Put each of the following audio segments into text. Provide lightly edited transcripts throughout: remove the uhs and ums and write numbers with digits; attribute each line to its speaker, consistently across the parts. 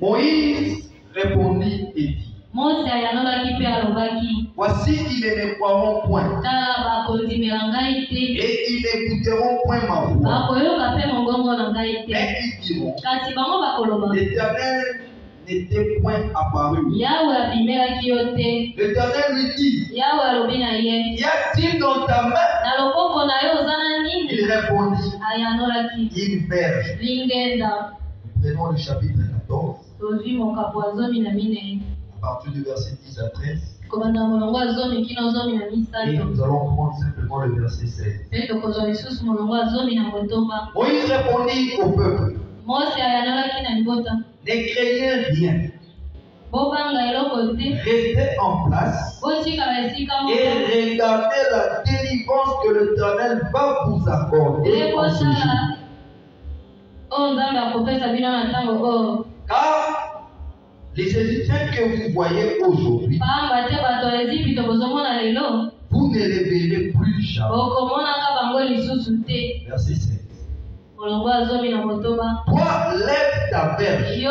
Speaker 1: Moïse répondit et dit, voici ils ne me croiront point et ils n'écouteront point ma voix. Mais ils diront, l'Éternel n'était point apparu. L'Éternel lui dit, y a-t-il dans ta main? Il répondit, une verge. Prenons le chapitre 14, à partir du verset 10 à 13. Et nous allons prendre simplement le verset 16. Moïse répondit au peuple, ne craignez rien. Restez en place et regardez la délivrance que l'Éternel va vous accorder en ce jour. Car les Égyptiens que vous voyez aujourd'hui, vous ne les verrez plus jamais. Verset 16. Toi, lève ta verge et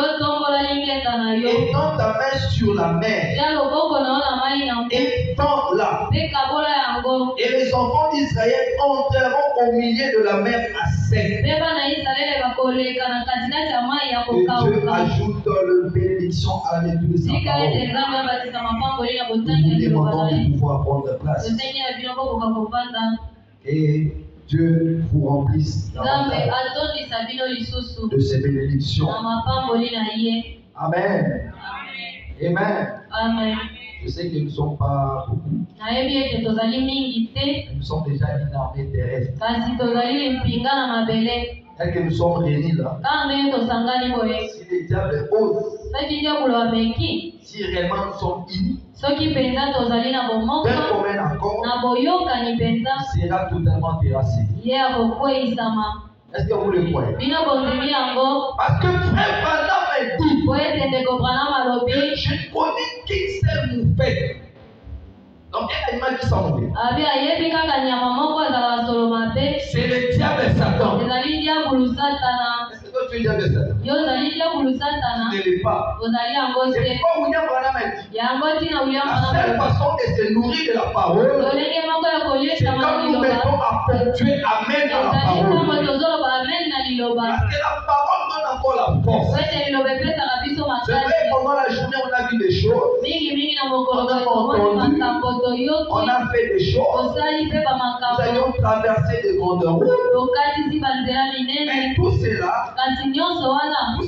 Speaker 1: tends ta main sur la mer et tends-la. Et les enfants d'Israël entreront au milieu de la mer à sec. Et Dieu ajoute le bénédiction à la lecture de sa parole. Nous vous demandons de pouvoir prendre place. Et Dieu vous remplisse de ses bénédictions. Amen. Amen. Je sais que nous ne sommes pas beaucoup. Nous sommes déjà une armée terrestre. Et que nous sommes réunis là. Si les diables osent, si réellement nous sommes unis, d'un commun accord, il sera totalement terrassé. Est-ce que vous le croyez? Parce que frère Branham m'a dit, je connais qu'une seule moufette. Donc, elle m'a dit ça, mon père. C'est le diable Satan. Est-ce que toi tu es le diable Satan? Tu ne l'es pas. C'est pourquoi William Branham m'a dit, la seule façon de se nourrir de la parole, c'est quand nous mettons à ponctuer Amen à la parole. Parce que la parole donne encore la force. C'est vrai, pendant la journée, on a vu des choses. On a fait des choses. Nous avions traversé des grandes routes. Mais tout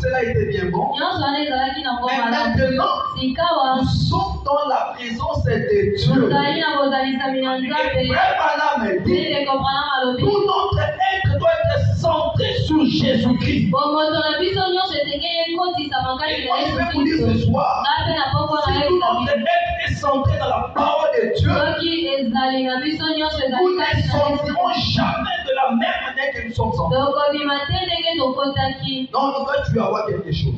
Speaker 1: cela était bien bon. Mais maintenant, nous sommes dans la présence de Dieu. Et frère Branham me dit, tout notre être doit être centré sur Jésus-Christ. Et moi, je vais vous dire ce soir, si tout notre être est centré dans la parole de Dieu, nous ne sortirons jamais de la même manière que nous sommes entrés. Donc, toi, tu vas avoir quelque chose.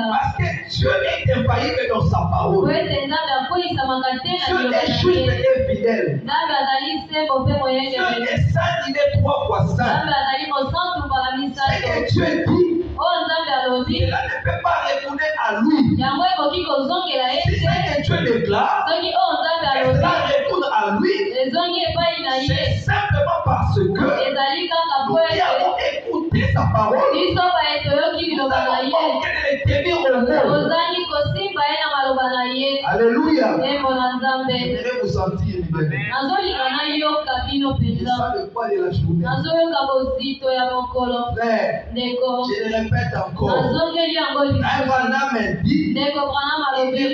Speaker 1: Parce que Dieu est infaillible dans sa parole. Dieu est juste et fidèle. Dieu est saint, il est 3 fois saint. C'est que Dieu dit, cela ne peut pas retourner à lui. Si c'est que Dieu déclare, et cela retourne à lui, c'est simplement parce que nous qui avons écouté sa parole, nous avons manqué de les tenir au monde. Alléluia. J'aimerais vous sentir libéré. Je sens le poids de la journée. Frère, je le répète encore. Un Branham me dit, il ne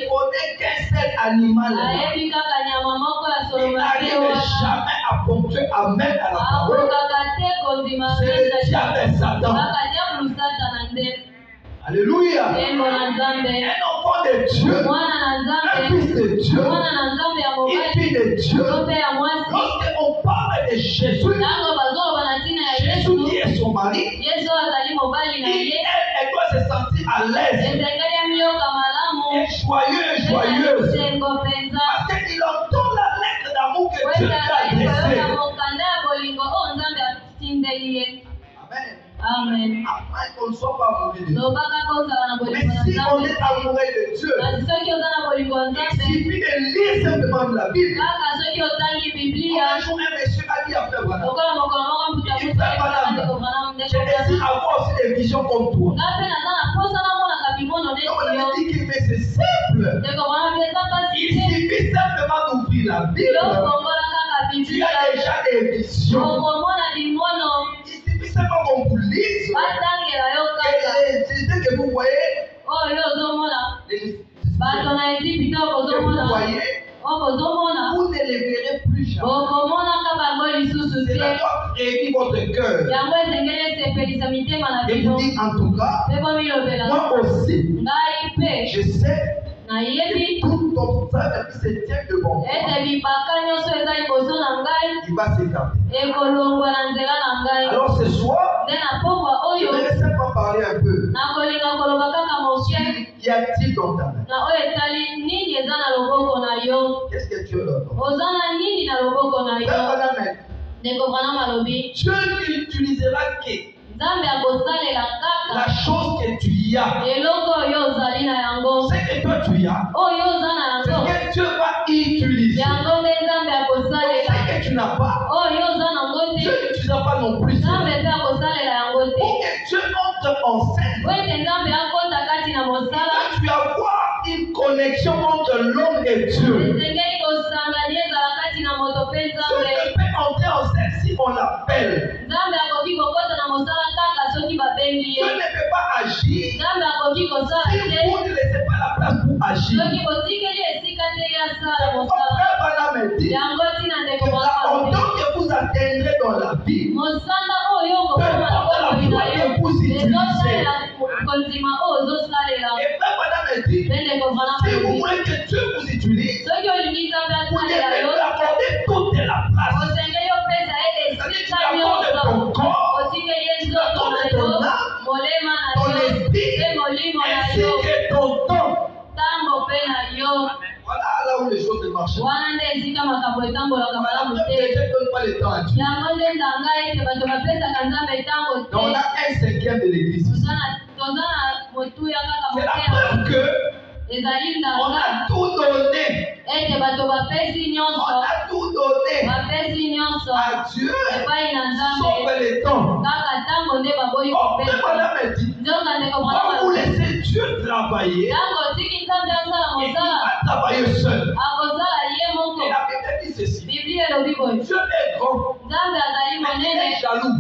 Speaker 1: connaît qu'un seul animal. Il n'arrive jamais à ponctuer Amen à la parole. C'est le diable Satan. Alléluia. Un enfant de Dieu, un fils de Dieu, une fille de Dieu. Lorsqu'on parle de Jésus, Jésus qui est son mari, elle doit se sentir à l'aise et joyeuse. Parce qu'il entend la lettre d'amour que Dieu lui a adressée. Amen. Amen. Afin qu'on ne soit pas
Speaker 2: envie de Dieu. Mais si on est amoureux de Dieu, il suffit de lire simplement de la Bible. Un jour, un monsieur a dit à Frère Branham, il dit, Frère Branham, je désire avoir aussi des visions comme toi. Donc on a dit qu'il fait c'est simple. Il suffit simplement d'ouvrir la Bible. Tu as déjà des visions. Il suffit simplement qu'on vous lise. Et les idées que vous voyez, vous ne les verrez plus jamais. Cela doit réunir votre cœur. Et vous dites en tout cas, moi aussi, je sais que tout obstacle qui se tient devant moi, il va s'écarter. Alors ce soir, je vais simplement parler un peu. Qu'y a-t-il dans ta main? Qu'est-ce que tu as dans ta main? Dieu n'utilisera que la chose que tu as. Ce que toi tu as, c'est ce que Dieu va utiliser. Ce que tu n'as pas, Dieu n'utilisera pas non plus. Pour que Dieu entre en scène, tu dois avoir une connexion entre l'homme et Dieu. Dieu ne peut entrer en scène si on l'appelle. Dieu ne peut pas agir si vous ne laissez pas la place pour agir. C'est pourquoi Frère Branham dit que la hauteur que vous atteindrez dans la vie, peu importe la foi que vous utilisez. Et Frère Branham dit, si vous voulez que Dieu vous utilise, vous devez accorder toute la place. C'est-à-dire que tu accordes ton corps, tu accordes ton âme, ton esprit, ainsi que ton temps. Voilà là où les choses ne marchent pas. Dieu ne donne pas le temps à Dieu. Donc on a un cinquième de l'église. C'est la preuve que on a tout donné. On a tout donné à Dieu, sauf le temps. Or, Madame dit, quand vous laissez Dieu travailler, il va travailler seul. Et la Bible dit ceci. Dieu est grand, mais il est jaloux.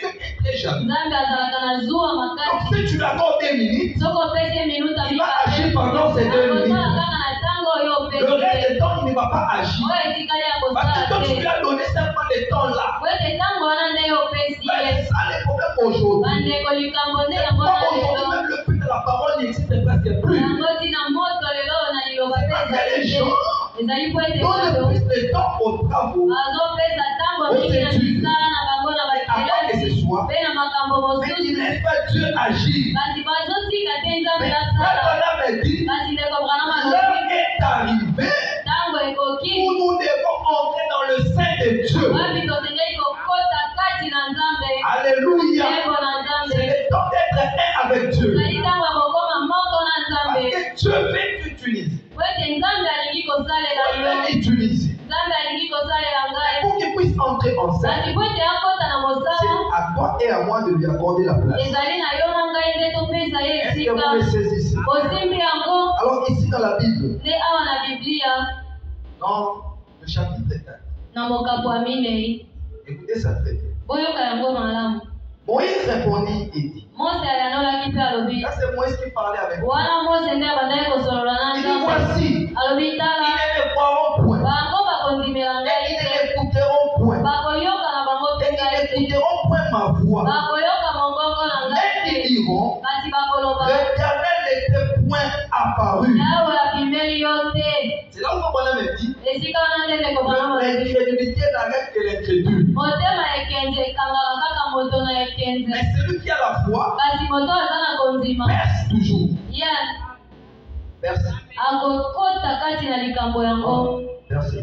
Speaker 2: Dieu est très jaloux. Donc si tu lui accordes 2 minutes, il va agir pendant ces 2 minutes. Le reste du temps, il ne va pas agir. Parce que toi, tu lui as donné simplement le temps là. C'est ça le problème aujourd'hui. Pourquoi aujourd'hui même le but de la parole n'existe presque plus? Parce que les gens donnent plus de temps aux travaux, aux études, avant que ce soit, mais ils ne laissent pas Dieu agir. Mais Frère me dit, l'heure est arrivée où nous devons entrer dans le sein de Dieu. Alléluia. C'est le temps d'être un avec Dieu. Parce que Dieu veut t'utiliser. Dieu veut t'utiliser. Pour qu'il puisse entrer en scène, c'est à toi et à moi de lui accorder la place. Est-ce que vous me saisissez? Alors ici dans la Bible, dans le chapitre 4, écoutez ça très bien. Moïse répondit et dit, là c'est Moïse qui parlait avec lui. Il dit, voici, ils ne me croiront point, et ils ne m'écouteront point, et ils n'écouteront point ma voix. Mais ils diront, l'Éternel n'était point apparu. C'est là où on me dit, l'incrédulité n'arrête que l'incrédule. Mais celui qui a la foi perce toujours. Merci. Merci.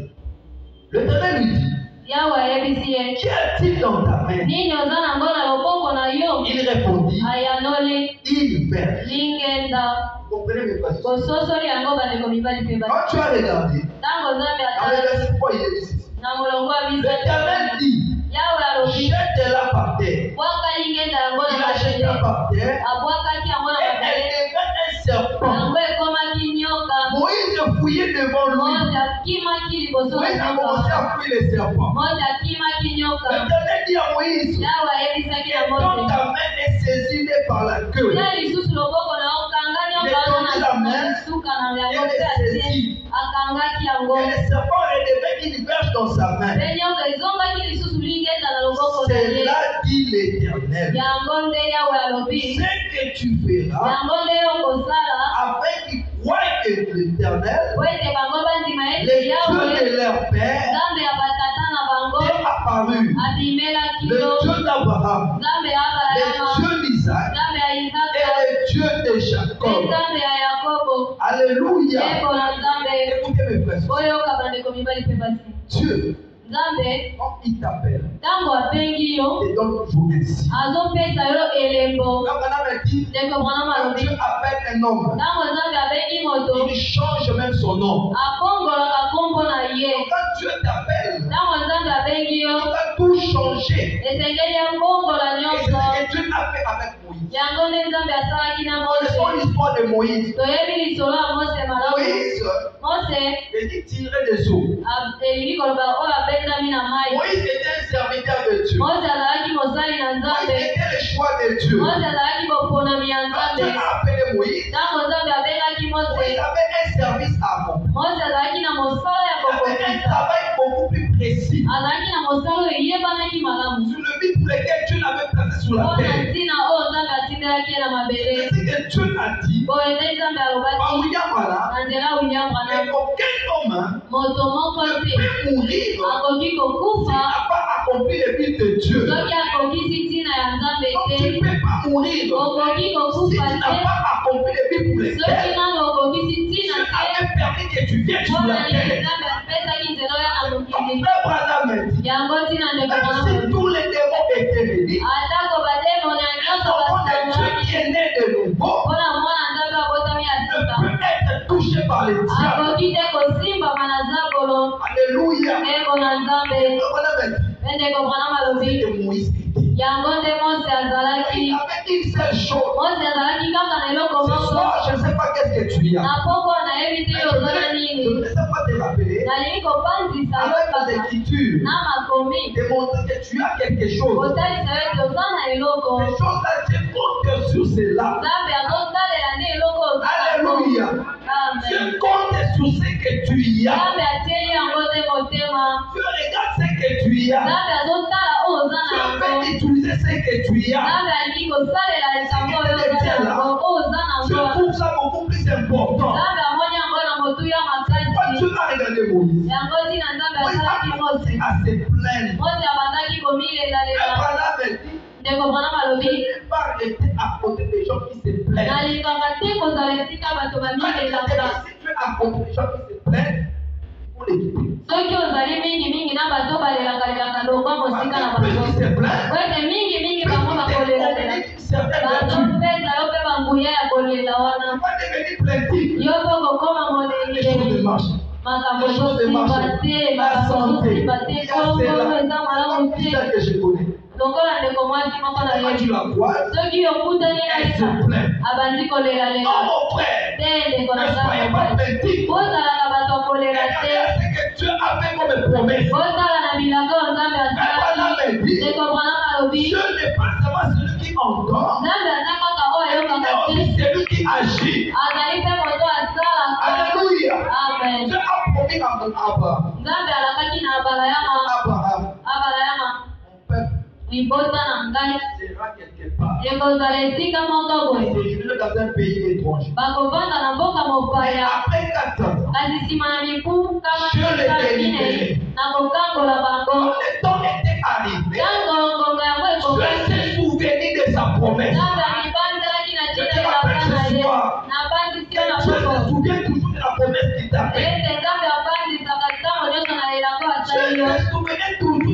Speaker 2: L'Éternel lui dit,
Speaker 1: Yawe ayebisie.
Speaker 2: Qu'y a-t-il dans ta main?
Speaker 1: Nini ozana ngona loboko na yo?
Speaker 2: Il répondit,
Speaker 1: Ayanoli.
Speaker 2: il verse.
Speaker 1: Lingenda.
Speaker 2: Comprenez mes frères?
Speaker 1: Bososoli yango bandeko mibali pe basi.
Speaker 2: Quand tu as regardé,
Speaker 1: Tango Nzambe
Speaker 2: dans le
Speaker 1: atala.
Speaker 2: verset 3, il est ici.
Speaker 1: Na mulongo wa
Speaker 2: L'Éternel dit,
Speaker 1: Yawe alobi.
Speaker 2: jette-la par terre.
Speaker 1: Bwaka lingenda yango
Speaker 2: Il
Speaker 1: na
Speaker 2: la jeta
Speaker 1: mabele.
Speaker 2: par terre.
Speaker 1: Abwakaki yango na
Speaker 2: Et elle
Speaker 1: mabele.
Speaker 2: devint un serpent.
Speaker 1: Yango ekomaki nyoka.
Speaker 2: Moïse fouillait devant lui.
Speaker 1: Mose akimaki liboso na
Speaker 2: Moïse a commencé
Speaker 1: nyoka.
Speaker 2: à fouiller les serpents.
Speaker 1: Mose akimaki nyoka.
Speaker 2: L'Éternel dit à Moïse,
Speaker 1: Yawe ayebisaki ya
Speaker 2: quand
Speaker 1: Mose.
Speaker 2: ta main est saisie par la queue,
Speaker 1: Tia lisusu loboko na okanga nyoka wana na lisuka na yango pe atie. Akangaki yango.
Speaker 2: et le serpent redevint une verge dans sa main.
Speaker 1: Pe nyoka ezongaki lisusu lingenda na loboko na
Speaker 2: C'est
Speaker 1: ye.
Speaker 2: là dit l'Éternel.
Speaker 1: Yango nde Yawe alobi.
Speaker 2: Ce que tu feras
Speaker 1: Yango nde okosala.
Speaker 2: afin qu'ils croient que l'Éternel,
Speaker 1: Po ete bango bandima
Speaker 2: les
Speaker 1: ete
Speaker 2: dieux
Speaker 1: Yawe
Speaker 2: de leur père,
Speaker 1: Nzambe ya batata na bango
Speaker 2: est apparu.
Speaker 1: abimelaki
Speaker 2: Le
Speaker 1: yo.
Speaker 2: Dieu d'Abraham,
Speaker 1: Nzambe ya
Speaker 2: le
Speaker 1: Abrahama.
Speaker 2: Dieu d'Isaac
Speaker 1: Nzambe ya
Speaker 2: et
Speaker 1: Isaka.
Speaker 2: le Dieu de
Speaker 1: Pe
Speaker 2: Jacob.
Speaker 1: Nzambe ya Yakobo.
Speaker 2: Alléluia.
Speaker 1: Eko na Nzambe.
Speaker 2: Écoutez mes frères.
Speaker 1: Oyoka bandeko mibali pe basi.
Speaker 2: Dieu,
Speaker 1: Nzambe
Speaker 2: quand il t'appelle,
Speaker 1: ntango abengi yo
Speaker 2: te donne toujours un signe.
Speaker 1: azopesa yo elembo.
Speaker 2: Quand Madame dit,
Speaker 1: Ndeko Branham
Speaker 2: quand
Speaker 1: alobi
Speaker 2: Dieu appelle un homme,
Speaker 1: ntango Nzambe abengi moto
Speaker 2: il change même son nom.
Speaker 1: akongolaka nkombo na ye.
Speaker 2: Quand Dieu t'appelle,
Speaker 1: Ntango Nzambe abengi yo
Speaker 2: il va tout changer.
Speaker 1: esengeli akongola
Speaker 2: Et c'est
Speaker 1: nyonso.
Speaker 2: ce que Dieu a fait avec Moïse.
Speaker 1: Yango nde Nzambe asalaki na
Speaker 2: Nous connaissons
Speaker 1: Mose.
Speaker 2: l'histoire de Moïse.
Speaker 1: Toyebi lisolo ya Mose malamu.
Speaker 2: Moïse,
Speaker 1: Mose
Speaker 2: il dit tirer des eaux.
Speaker 1: elingi koloba oyo abendami na mai.
Speaker 2: Moïse était un serviteur de Dieu.
Speaker 1: Mose azalaki mosali na
Speaker 2: Moïse
Speaker 1: Nzambe.
Speaker 2: était le choix de Dieu.
Speaker 1: Mose azalaki boponami ya
Speaker 2: Quand Dieu
Speaker 1: Nzambe.
Speaker 2: a appelé Moïse,
Speaker 1: Ntango Nzambe abengaki Mose,
Speaker 2: Moïse avait un service à accomplir.
Speaker 1: Mose azalaki na mosala ya
Speaker 2: Il avait un
Speaker 1: kokokisa.
Speaker 2: travail beaucoup plus précis.
Speaker 1: Azalaki na mosala oyo eyebanaki malamu.
Speaker 2: Sur le but pour lequel Dieu l'avait placé sur la
Speaker 1: Mpo na
Speaker 2: terre.
Speaker 1: ntina oyo Nzambe atindelaki ye na mabele.
Speaker 2: C'est ce que Dieu a dit
Speaker 1: Boye nde Nzambe
Speaker 2: par
Speaker 1: alobaki
Speaker 2: William Branham,
Speaker 1: na nzela William
Speaker 2: que
Speaker 1: Branham.
Speaker 2: aucun homme
Speaker 1: Moto moko
Speaker 2: ne
Speaker 1: te
Speaker 2: peut mourir
Speaker 1: akoki
Speaker 2: s'il
Speaker 1: kokufa
Speaker 2: n'a pas accompli le but de Dieu.
Speaker 1: soki akokisi ntina ya Nzambe
Speaker 2: Donc tu ne
Speaker 1: te.
Speaker 2: peux pas mourir
Speaker 1: Okoki
Speaker 2: si tu
Speaker 1: kokufa
Speaker 2: n'as
Speaker 1: te
Speaker 2: pas accompli le but pour
Speaker 1: soki
Speaker 2: lequel
Speaker 1: nano okokisi ntina
Speaker 2: Dieu
Speaker 1: te.
Speaker 2: avait permis que tu viennes sur
Speaker 1: Mpona
Speaker 2: la
Speaker 1: nini
Speaker 2: terre.
Speaker 1: Nzambe apesaki nzela oyo na
Speaker 2: Comme
Speaker 1: mokili.
Speaker 2: Frère Branham a dit,
Speaker 1: Yango ntina ndeko
Speaker 2: même
Speaker 1: Branham
Speaker 2: si
Speaker 1: alobi.
Speaker 2: tous les démons étaient réunis,
Speaker 1: Atako bademoni ya
Speaker 2: un
Speaker 1: nyonso
Speaker 2: enfant de Dieu
Speaker 1: basanganaki
Speaker 2: qui est né de nouveau
Speaker 1: mpona mwana Nzambe abotami ya
Speaker 2: ne
Speaker 1: sika
Speaker 2: peut être touché par les diables.
Speaker 1: akoki te kosimbama na zabolo.
Speaker 2: Alléluia.
Speaker 1: Eko na Nzambe.
Speaker 2: Frère Branham a dit,
Speaker 1: Pe ndeko Branham alobi
Speaker 2: c'est que Moïse était.
Speaker 1: yango nde Mose
Speaker 2: Il
Speaker 1: azalaki.
Speaker 2: avait une seule chose.
Speaker 1: Mose azalaki kaka na eloko
Speaker 2: Ce
Speaker 1: moko.
Speaker 2: soir, je ne sais pas qu'est-ce que tu as.
Speaker 1: Na poko nayebi te
Speaker 2: Mais
Speaker 1: yo ozala
Speaker 2: je
Speaker 1: nini.
Speaker 2: ne sais pas te rappeler
Speaker 1: Nalingi kopanzisa yo
Speaker 2: avec
Speaker 1: kaka
Speaker 2: les écritures,
Speaker 1: na makomi
Speaker 2: démontrer que tu as quelque chose.
Speaker 1: kotalisa yo ete oza na eloko.
Speaker 2: Ces choses-là, Dieu compte sur cela.
Speaker 1: Nzambe azotalela nde eloko ozalako.
Speaker 2: Alléluia.
Speaker 1: Amen.
Speaker 2: Dieu compte sur ce que tu as.
Speaker 1: Nzambe atieli yango te motema.
Speaker 2: Dieu regarde ce que tu as.
Speaker 1: Nzambe azotala oyo oza na
Speaker 2: Dieu
Speaker 1: yango.
Speaker 2: veut utiliser ce que tu as.
Speaker 1: Nzambe alingi kosalela likambo oyo oza na yango oyo oza na
Speaker 2: Dieu
Speaker 1: yango.
Speaker 2: trouve ça beaucoup plus important.
Speaker 1: Nzambe amoni yango na motuya
Speaker 2: Pourquoi
Speaker 1: makasi.
Speaker 2: Dieu a regardé Moïse?
Speaker 1: Yango ntina Nzambe
Speaker 2: Moïse a
Speaker 1: asalaki Mose.
Speaker 2: commencé à se plaindre.
Speaker 1: Mose abandaki komilelalela.
Speaker 2: Abraham a dit,
Speaker 1: Ndeko Branham alobi
Speaker 2: je n'ai pas été à côté des gens qui se plaignent.
Speaker 1: nalingaka te kozala esika bato bamilelaka.
Speaker 2: Si tu es à côté des gens qui se plaignent, il faut les quitter.
Speaker 1: Soki ozali mingi na bato balelaka longwa mosika na
Speaker 2: Plus
Speaker 1: bango.
Speaker 2: ils se plaignent,
Speaker 1: Wete mingi
Speaker 2: plus
Speaker 1: bango
Speaker 2: ils
Speaker 1: bakolelela.
Speaker 2: te une certaine vertu.
Speaker 1: bazopesa yo mpe banguya ya kolela
Speaker 2: Tu
Speaker 1: wana.
Speaker 2: vas devenir plaintif.
Speaker 1: Yo mpe okokoma
Speaker 2: Les choses
Speaker 1: moleli.
Speaker 2: ne marchent.
Speaker 1: Makambo
Speaker 2: Les choses ne
Speaker 1: ezosimba
Speaker 2: marchent.
Speaker 1: te,
Speaker 2: La
Speaker 1: makambo
Speaker 2: santé,
Speaker 1: ezosimba
Speaker 2: il
Speaker 1: te,
Speaker 2: y a celle-là.
Speaker 1: kongolo eza malamu
Speaker 2: C'est
Speaker 1: te.
Speaker 2: ça que je connais.
Speaker 1: Lokola ndeko mwasi moko na
Speaker 2: Quand tu
Speaker 1: yebi.
Speaker 2: la vois,
Speaker 1: Soki okutani na
Speaker 2: elle se
Speaker 1: leka
Speaker 2: plaint.
Speaker 1: abandi kolelalela.
Speaker 2: Non, mon frère,
Speaker 1: Te ndeko na
Speaker 2: ne soyez
Speaker 1: Nzambe.
Speaker 2: pas plaintif.
Speaker 1: Ozalaka bato ya kolela
Speaker 2: Regardez
Speaker 1: te.
Speaker 2: ce que Dieu a fait comme promesse.
Speaker 1: Ozala na bilaka oyo Nzambe
Speaker 2: Abraham
Speaker 1: asalaki.
Speaker 2: a dit,
Speaker 1: Ndeko Branham alobi
Speaker 2: Dieu n'est pas seulement celui qui entend,
Speaker 1: Nzambe aza kaka oyo
Speaker 2: mais
Speaker 1: ayokaka te.
Speaker 2: aussi celui qui agit.
Speaker 1: Azali mpe moto asalaka.
Speaker 2: Alléluia.
Speaker 1: Amen.
Speaker 2: Dieu a promis à Abraham.
Speaker 1: Nzambe alakaki na abalayama.
Speaker 2: Abraham,
Speaker 1: Abalayama
Speaker 2: mon peuple
Speaker 1: libota na ngai
Speaker 2: sera quelque part.
Speaker 1: ekozala esika moko boye.
Speaker 2: Séjourner dans un pays étranger.
Speaker 1: Bakovanda na mboka
Speaker 2: Mais
Speaker 1: mopaya.
Speaker 2: après 4 ans,
Speaker 1: Kasi nsima na mibu kama
Speaker 2: Je l'ai
Speaker 1: minei
Speaker 2: délibéré.
Speaker 1: na kokangola
Speaker 2: quand
Speaker 1: bango.
Speaker 2: le temps était arrivé,
Speaker 1: Ntango ngonga yango
Speaker 2: Dieu
Speaker 1: ekokaki.
Speaker 2: s'est souvenu de sa promesse.
Speaker 1: Nzambe alibanzelaki na
Speaker 2: Je
Speaker 1: tina
Speaker 2: te rappelle
Speaker 1: elaka na
Speaker 2: ce
Speaker 1: ye.
Speaker 2: soir
Speaker 1: Nabandisi
Speaker 2: que
Speaker 1: yo na
Speaker 2: Dieu se
Speaker 1: poko.
Speaker 2: souvient toujours de la promesse qu'il t'a faite.
Speaker 1: Ete Nzambe abandisaka ntango nyonso na elako
Speaker 2: Dieu
Speaker 1: asali yo.
Speaker 2: se souvenait toujours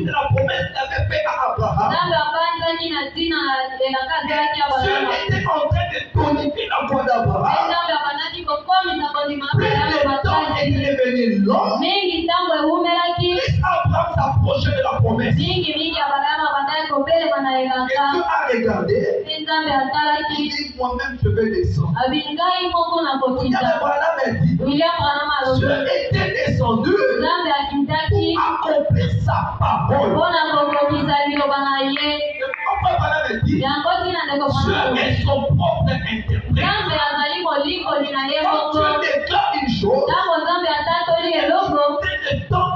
Speaker 2: était en train de tonifier la voix d'Abraham. Plus le temps est devenu long, plus Abraham s'approchait de la promesse. Et Dieu a regardé. Il dit, moi-même je vais descendre. Abraham a dit, Dieu était descendu pour accomplir sa parole. Dieu est son propre interprète. Quand Dieu déclare une chose, il y a le temps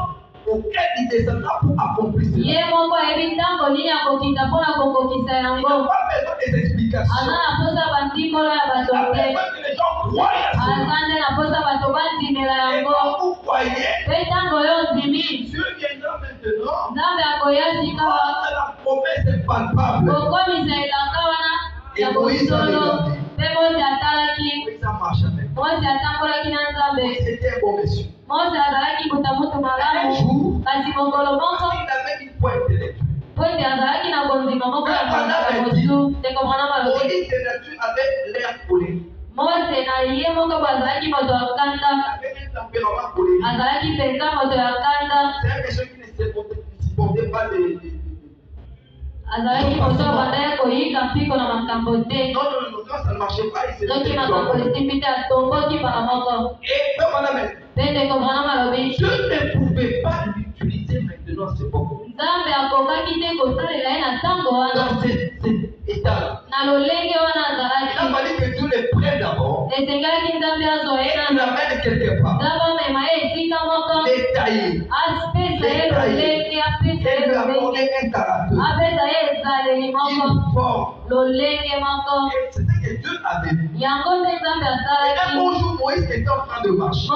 Speaker 2: auquel il descendra pour accomplir cela. Il n'y a pas besoin des explications. La personne que les gens croient à cela. Et quand vous croyez, Dieu viendra maintenant. La promesse est palpable. Et Moïse a regardé. Moïse a marché avec lui. C'était un bon monsieur. Un jour, il avait une foi intellectuelle. Moïse de nature avait l'air colérique. Il avait un tempérament colérique. C'est un monsieur qui ne supportait pas les... Non, ça ne marchait pas. Et Dieu ne pouvait pas l'utiliser maintenant, c'est bon. Dans cet état-là. Il a fallu que Dieu le prenne d'abord. Et il l'amène quelque part. Détaillé. Et lui apporter un caractère. Une forme. C'était que Dieu avait vu. Et un bon jour, Moïse était en train de marcher.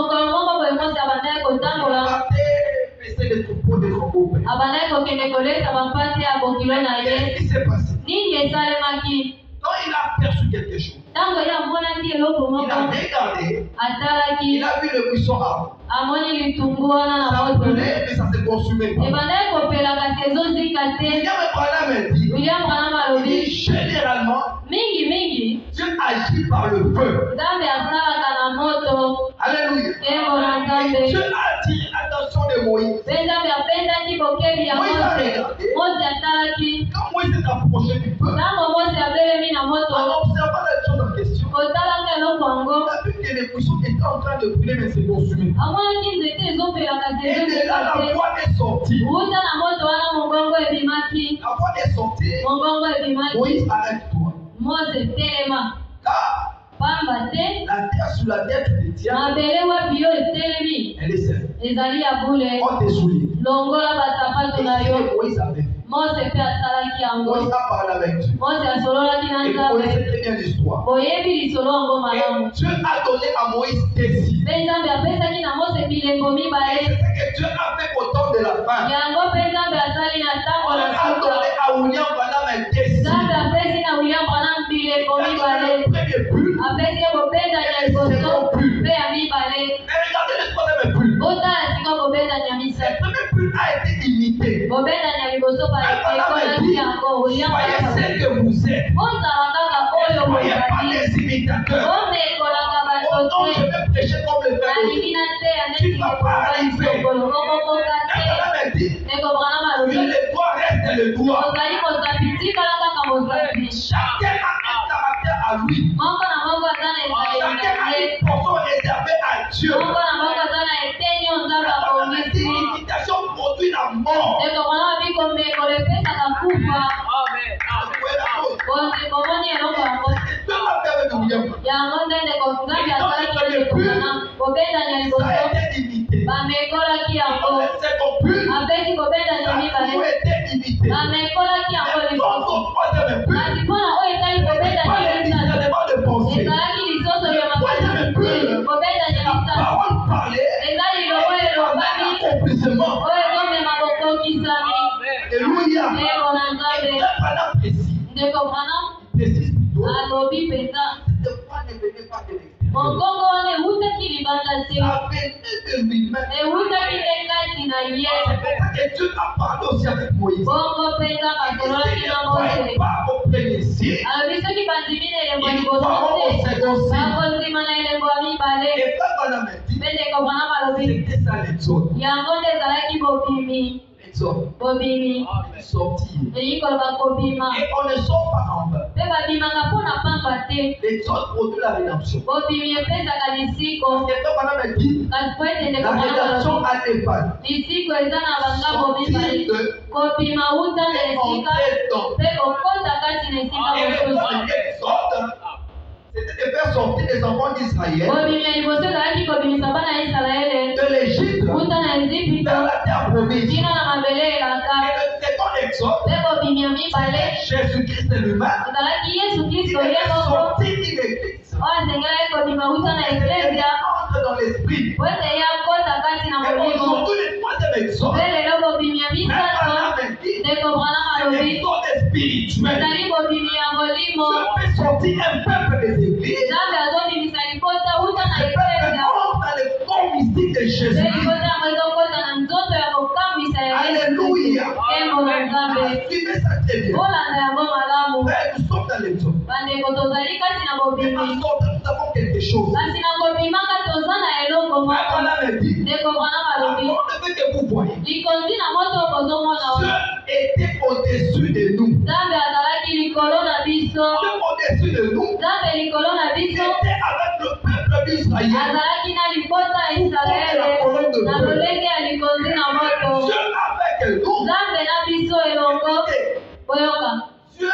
Speaker 2: Il partait fesser les troupeaux de son beau-père. Qu'est-ce qui s'est passé? Quand il a aperçu quelque chose, il a regardé, il a vu le buisson arbre. Ça brûlait, mais ça se consumait pas. William Branham dit, généralement, Dieu agit par le feu. Alléluia. Et Dieu a attiré l'attention de Moïse. Moïse a regardé. Quand Moïse s'est approché du feu, en observant la chose en question, il a vu que les buissons étaient en train de brûler mais se consumer. Et de là, la voix est sortie. La voix est sortie. Moïse, arrête-toi. Car la terre sur la tête de Dieu, elle est saine. On te souligne. Et Moïse avait fait. Moïse a parlé avec Dieu. Et vous connaissez très bien l'histoire. Et Dieu a donné à Moïse des signes. Et c'est ce que Dieu a fait au temps de la fin. On a donné à William Branham des signes. Il a donné le premier but. Et le second but. Mais regardez le troisième but. Le premier but a été imité. Soyez celle que vous êtes. Ne soyez pas des imitateurs. Oh non, je vais prêcher comme le frère. Tu ne vas pas arriver. Le doigt reste le doigt. Chacun a un caractère à lui. Chacun a une portion réservée à Dieu. L'imitation produit la mort.
Speaker 1: ye.
Speaker 2: C'est pour ça que Dieu a parlé aussi avec Moïse.
Speaker 1: Bongo penza bakolola kina Mose.
Speaker 2: Pas au premier signe.
Speaker 1: Alobi soki bandimi na elembo ya
Speaker 2: Ils
Speaker 1: liboso
Speaker 2: parlent au
Speaker 1: te,
Speaker 2: second signe.
Speaker 1: bakondima na elembo ya mibale.
Speaker 2: Et Papa m'a dit,
Speaker 1: Mpe ndeko Branham alobi
Speaker 2: c'était ça l'exode.
Speaker 1: yango nde ezalaki bobimi.
Speaker 2: L'exode.
Speaker 1: Bobimi
Speaker 2: Sortir.
Speaker 1: elingi koloba kobima.
Speaker 2: Et on ne sort pas en bas.
Speaker 1: Mpe babimaka mpo na pamba te.
Speaker 2: L'exode produit la rédemption.
Speaker 1: Bobimi epesaka lisiko.
Speaker 2: Parce que Papa m'a dit,
Speaker 1: Kasi po ete
Speaker 2: la
Speaker 1: ndeko Branham
Speaker 2: rédemption
Speaker 1: alobi
Speaker 2: a des phases.
Speaker 1: lisiko eza na bangambo
Speaker 2: Sortir
Speaker 1: mibale.
Speaker 2: de
Speaker 1: Kobima wuta na
Speaker 2: et
Speaker 1: esika
Speaker 2: entrer dans.
Speaker 1: mpe kokota kati na esika
Speaker 2: Et le
Speaker 1: mosusu.
Speaker 2: plan d'Exode, c'était de faire sortir les enfants d'Israël
Speaker 1: Bobimi ya liboso ezalaki kobimisa bana ya Isalaele
Speaker 2: de l'Égypte
Speaker 1: wuta na Ezipito
Speaker 2: vers la terre promise.
Speaker 1: kino na mabele
Speaker 2: Et
Speaker 1: elaka.
Speaker 2: le second Exode,
Speaker 1: Mpe bobimi ya mibale
Speaker 2: Jésus-Christ lui-même,
Speaker 1: ezalaki Yesu
Speaker 2: il
Speaker 1: Kristo ye
Speaker 2: est
Speaker 1: moko
Speaker 2: sorti d'une église.
Speaker 1: oyo asengelaki kobima wuta na
Speaker 2: Il
Speaker 1: eklesia
Speaker 2: entre dans l'esprit.
Speaker 1: po ete ye akota kati na
Speaker 2: Et
Speaker 1: molimo.
Speaker 2: aujourd'hui, le troisième Exode,
Speaker 1: Mpe lelo bobimi ya
Speaker 2: même
Speaker 1: misato
Speaker 2: Branham dit,
Speaker 1: ndeko Branham
Speaker 2: c'est
Speaker 1: alobi
Speaker 2: l'exode spirituel.
Speaker 1: ezali bobimi ya molimo.
Speaker 2: Dieu fait sortir un peuple des églises.
Speaker 1: Nzambe azobimisa libota wuta na
Speaker 2: Ce peuple
Speaker 1: eklesia
Speaker 2: entre dans le corps mystique de
Speaker 1: mpe
Speaker 2: Jésus.
Speaker 1: libota yango ezokota na nzoto ya kokambwisa ya Yesu.
Speaker 2: Alléluia.
Speaker 1: Embo na Nzambe
Speaker 2: Suivez ça très bien.
Speaker 1: olanda yango malamu.
Speaker 2: Frère, nous sommes dans l'exode.
Speaker 1: Bandeko tozali kati na
Speaker 2: Mais
Speaker 1: bobimi
Speaker 2: en sortant, nous avons quelque chose.
Speaker 1: kasi na kobimaka toza na eloko
Speaker 2: Même
Speaker 1: moko.
Speaker 2: Branham dit,
Speaker 1: Ndeko Branham
Speaker 2: la
Speaker 1: alobi
Speaker 2: porte de que vous voyez,
Speaker 1: likonzi na moto kozomona
Speaker 2: Dieu
Speaker 1: oyo
Speaker 2: était au-dessus de nous.
Speaker 1: Nzambe azalaki likolo na biso.
Speaker 2: Dieu au-dessus de nous.
Speaker 1: Nzambe likolo na
Speaker 2: Il
Speaker 1: biso
Speaker 2: était avec le peuple d'Israël.
Speaker 1: azalaki na libota ya Isalaele na lolenge ya likonzi na moto.
Speaker 2: Dieu avec nous.
Speaker 1: Nzambe na biso elongo koyoka.
Speaker 2: Dieu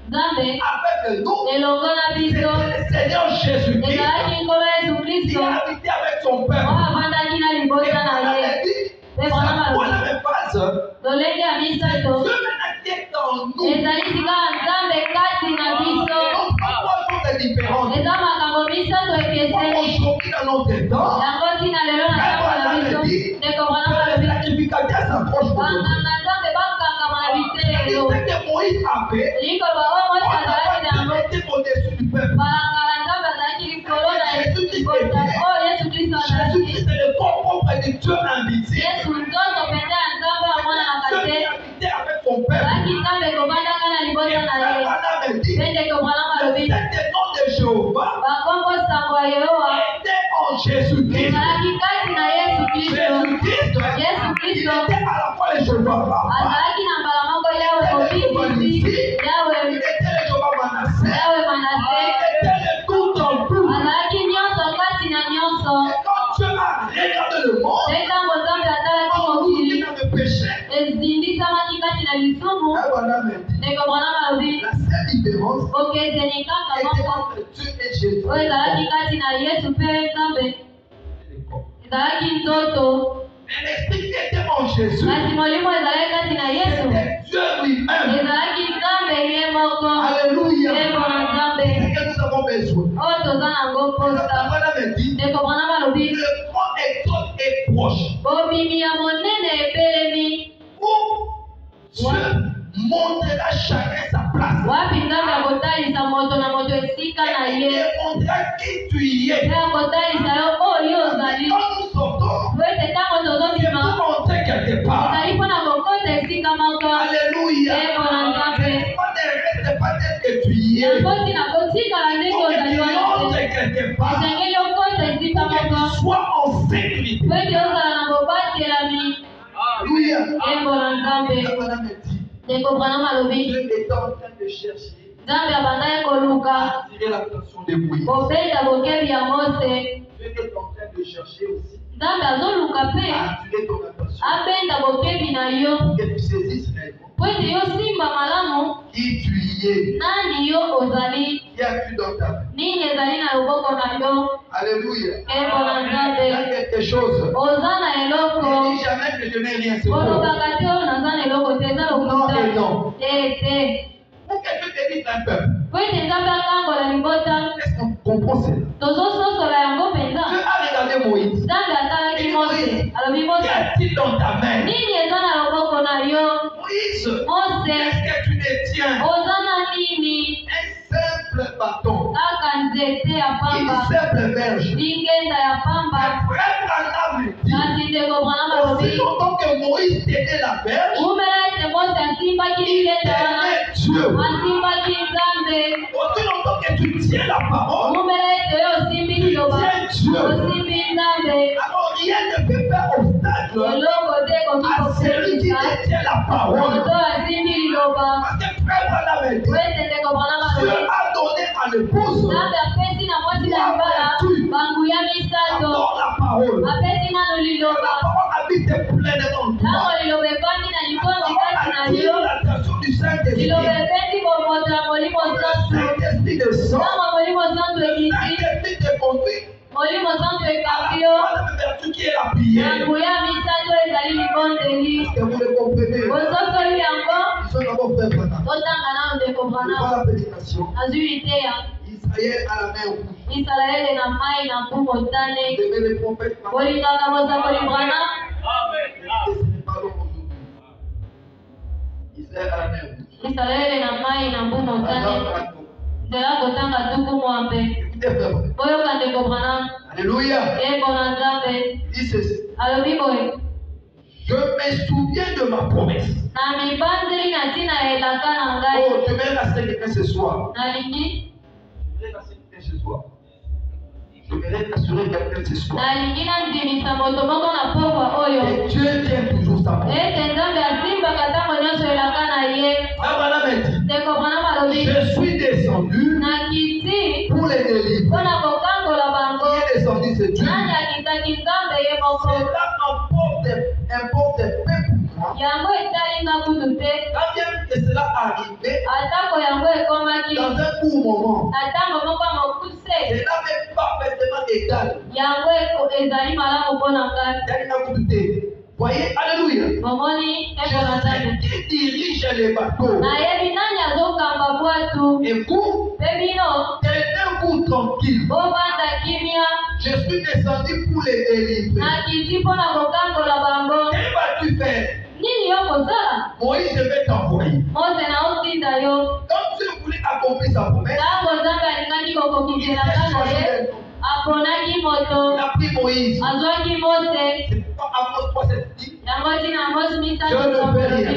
Speaker 1: Nzambe
Speaker 2: avec nous.
Speaker 1: elongo na biso
Speaker 2: C'était le Seigneur Jésus-Christ
Speaker 1: ezalaki nkolo Yesu
Speaker 2: qui
Speaker 1: Kristo
Speaker 2: habitait avec son peuple.
Speaker 1: oyo avandaki na libota na ye. Mpe Branham
Speaker 2: Pour
Speaker 1: alobi
Speaker 2: la même phase,
Speaker 1: lolenge ya misato
Speaker 2: Dieu maintenant qui est en nous.
Speaker 1: ezali sika ya Nzambe kati na biso.
Speaker 2: Donc, trois choses différentes.
Speaker 1: eza makambo misato ekeseni
Speaker 2: Aujourd'hui, dans notre temps,
Speaker 1: yango ntina lelo na ntango na biso ndeko Branham
Speaker 2: les
Speaker 1: alobi
Speaker 2: sacrificateurs s'approchent de nous.
Speaker 1: banganga Nzambe bakangama na bitelelo
Speaker 2: C'est ce que Moïse a fait.
Speaker 1: likoloba oyo Mose azalaki na yango
Speaker 2: On était au-dessus du peuple.
Speaker 1: balangala Nzambe azalaki likolo na libota oyo Yesu Kristo azalaki.
Speaker 2: Jésus-Christ est le corps propre de Dieu invisible.
Speaker 1: Yesu nzoto mpenza ya Nzambe amonanaka
Speaker 2: Dieu
Speaker 1: te
Speaker 2: qui habitait avec son peuple.
Speaker 1: azalaki Nzambe kobandaka na
Speaker 2: Et
Speaker 1: libota na ye.
Speaker 2: Branham dit,
Speaker 1: Mpe ndeko Branham alobi
Speaker 2: cet nom de Jéhovah
Speaker 1: bakombo sango ya Yehowa
Speaker 2: était en Jésus-Christ.
Speaker 1: ezalaki kati na Yesu Kristo.
Speaker 2: Jésus-Christ,
Speaker 1: Yesu
Speaker 2: il
Speaker 1: Kristo
Speaker 2: était à la fois le Jéhovah Rapha,
Speaker 1: azalaki na mbala moko yawe mobimisi yawe
Speaker 2: il était le Jéhovah Manasseh,
Speaker 1: yawe
Speaker 2: il
Speaker 1: manase
Speaker 2: était le tout en tout.
Speaker 1: azalaki nyonso kati na nyonso.
Speaker 2: Et quand Dieu a regardé le monde,
Speaker 1: Te ntango Nzambe atalaki
Speaker 2: en nous qui
Speaker 1: mokili
Speaker 2: dans le péché,
Speaker 1: ezindisamaki kati na lisumu
Speaker 2: Branham dit,
Speaker 1: ndeko Branham alobi
Speaker 2: la seule différence
Speaker 1: bokezeni kaka
Speaker 2: était
Speaker 1: moko
Speaker 2: entre Dieu et Jésus.
Speaker 1: oyo ezalaki kati na Yesu mpe Nzambe ezalaki nzoto
Speaker 2: Mais l'esprit qui était en Jésus,
Speaker 1: kasi molimo ezalaki kati na Yesu
Speaker 2: c'était Dieu lui-même.
Speaker 1: ezalaki Nzambe ye moko.
Speaker 2: Alléluia.
Speaker 1: Yembo na Nzambe
Speaker 2: C'est ce que nous avons besoin.
Speaker 1: oyo toza nango posa.
Speaker 2: Branham dit,
Speaker 1: Ndeko Branham alobi
Speaker 2: le grand exode est proche.
Speaker 1: bobimi ya monene epelemi
Speaker 2: Où Dieu montrera chacun sa place.
Speaker 1: wapi Nzambe akotalisa moto na moto esika na
Speaker 2: Il
Speaker 1: ye
Speaker 2: montrera qui tu es.
Speaker 1: mpe akotalisa yo oyo ozali.
Speaker 2: Quand nous sortons,
Speaker 1: Po ete ntango
Speaker 2: c'est
Speaker 1: tozobima
Speaker 2: pour montrer quelque part.
Speaker 1: ezali mpo na kokota esika moko.
Speaker 2: Alléluia.
Speaker 1: Yembo na Nzambe
Speaker 2: On ne reste pas tel que tu y es.
Speaker 1: yango ntina kotikala ndenge
Speaker 2: Pour que
Speaker 1: ozali
Speaker 2: tu
Speaker 1: wana te
Speaker 2: entres quelque part.
Speaker 1: esengeli okota esika
Speaker 2: Que
Speaker 1: moko
Speaker 2: tu sois en sécurité.
Speaker 1: po ete ozala na bobatelami.
Speaker 2: Alléluia.
Speaker 1: Yembo na Nzambe
Speaker 2: Branham dit,
Speaker 1: ndeko Branham alobi
Speaker 2: Dieu est en train de chercher
Speaker 1: Nzambe abandaki koluka
Speaker 2: à attirer l'attention de Moïse.
Speaker 1: kobeta bokebi ya Mose.
Speaker 2: Dieu est en train de chercher aussi
Speaker 1: Nzambe azoluka mpe
Speaker 2: à attirer ton attention.
Speaker 1: abenda bokebi na yo
Speaker 2: Pour que tu saisisses réellement
Speaker 1: po ete yo simba malamu
Speaker 2: qui tu y es.
Speaker 1: nani yo ozali,
Speaker 2: Qui as-tu dans ta vie?
Speaker 1: nini ezali na loboko na yo.
Speaker 2: Alléluia.
Speaker 1: Yembo na
Speaker 2: Il y
Speaker 1: Nzambe
Speaker 2: a quelque chose.
Speaker 1: oza na
Speaker 2: Ne
Speaker 1: eloko
Speaker 2: dis jamais que je n'ai rien. C'est faux.
Speaker 1: olobaka te oyo naza na eloko te eza
Speaker 2: Non et
Speaker 1: lokuta
Speaker 2: non.
Speaker 1: te.
Speaker 2: Pour que Dieu te dise un peu.
Speaker 1: Po ete Nzambe akangola libota
Speaker 2: Est-ce qu'on comprend cela?
Speaker 1: tozososola yango
Speaker 2: Dieu
Speaker 1: mpenza.
Speaker 2: a regardé Moïse.
Speaker 1: Nzambe atalaki Mose alobi Mose
Speaker 2: Qu'y a-t-il dans ta main?
Speaker 1: nini eza na loboko na yo.
Speaker 2: Moïse,
Speaker 1: Mose
Speaker 2: qu'est-ce que tu détiens?
Speaker 1: oza na nini.
Speaker 2: Un simple bâton.
Speaker 1: Kaka nzete ya
Speaker 2: Une
Speaker 1: pamba
Speaker 2: simple verge.
Speaker 1: lingenda ya pamba.
Speaker 2: Un frère Branham dit,
Speaker 1: Kasi ndeko Branham alobi
Speaker 2: aussi longtemps que que tu tiens la parole, tu tiens Dieu. Alors rien ne peut faire obstacle à celui qui détient la parole. Parce que frère Branham a dit, Dieu a donné à l'épouse d'abord la parole. La parole habite pleinement en toi. La parole attire l'attention du Saint-Esprit. Le Saint-Esprit descend. Le Saint-Esprit te conduit à la vertu qui est la prière. Est-ce que vous le comprenez? Ils sont d'abord frère Branham. Voilà la prédication. Israël à la main rouge. Vous aimez les prophètes. Israël à la main rouge. Écoutez frère. Alléluia. Dis ceci. Je me souviens de ma promesse. Oh, tu veux rassurer quelqu'un ce soir. Je vais rassurer quelqu'un ce soir. Et Dieu tient toujours sa promesse. Je suis descendu pour les délivrer. Qui est descendu, c'est Dieu. Cela importe peu pour moi. Quand bien que cela arrivait dans un court moment, cela n'est pas parfaitement égal. Voyez, alléluia. Je sais qui dirige les bateaux. Et vous, tenez vous tranquille. Je suis descendu pour les délivrer. Qu'est-ce que vas-tu faire? Moïse, je vais t'envoyer. Quand Dieu voulait accomplir sa promesse, il a pris Moïse. C'est pas Amos 3:7 dit. Je ne fais rien.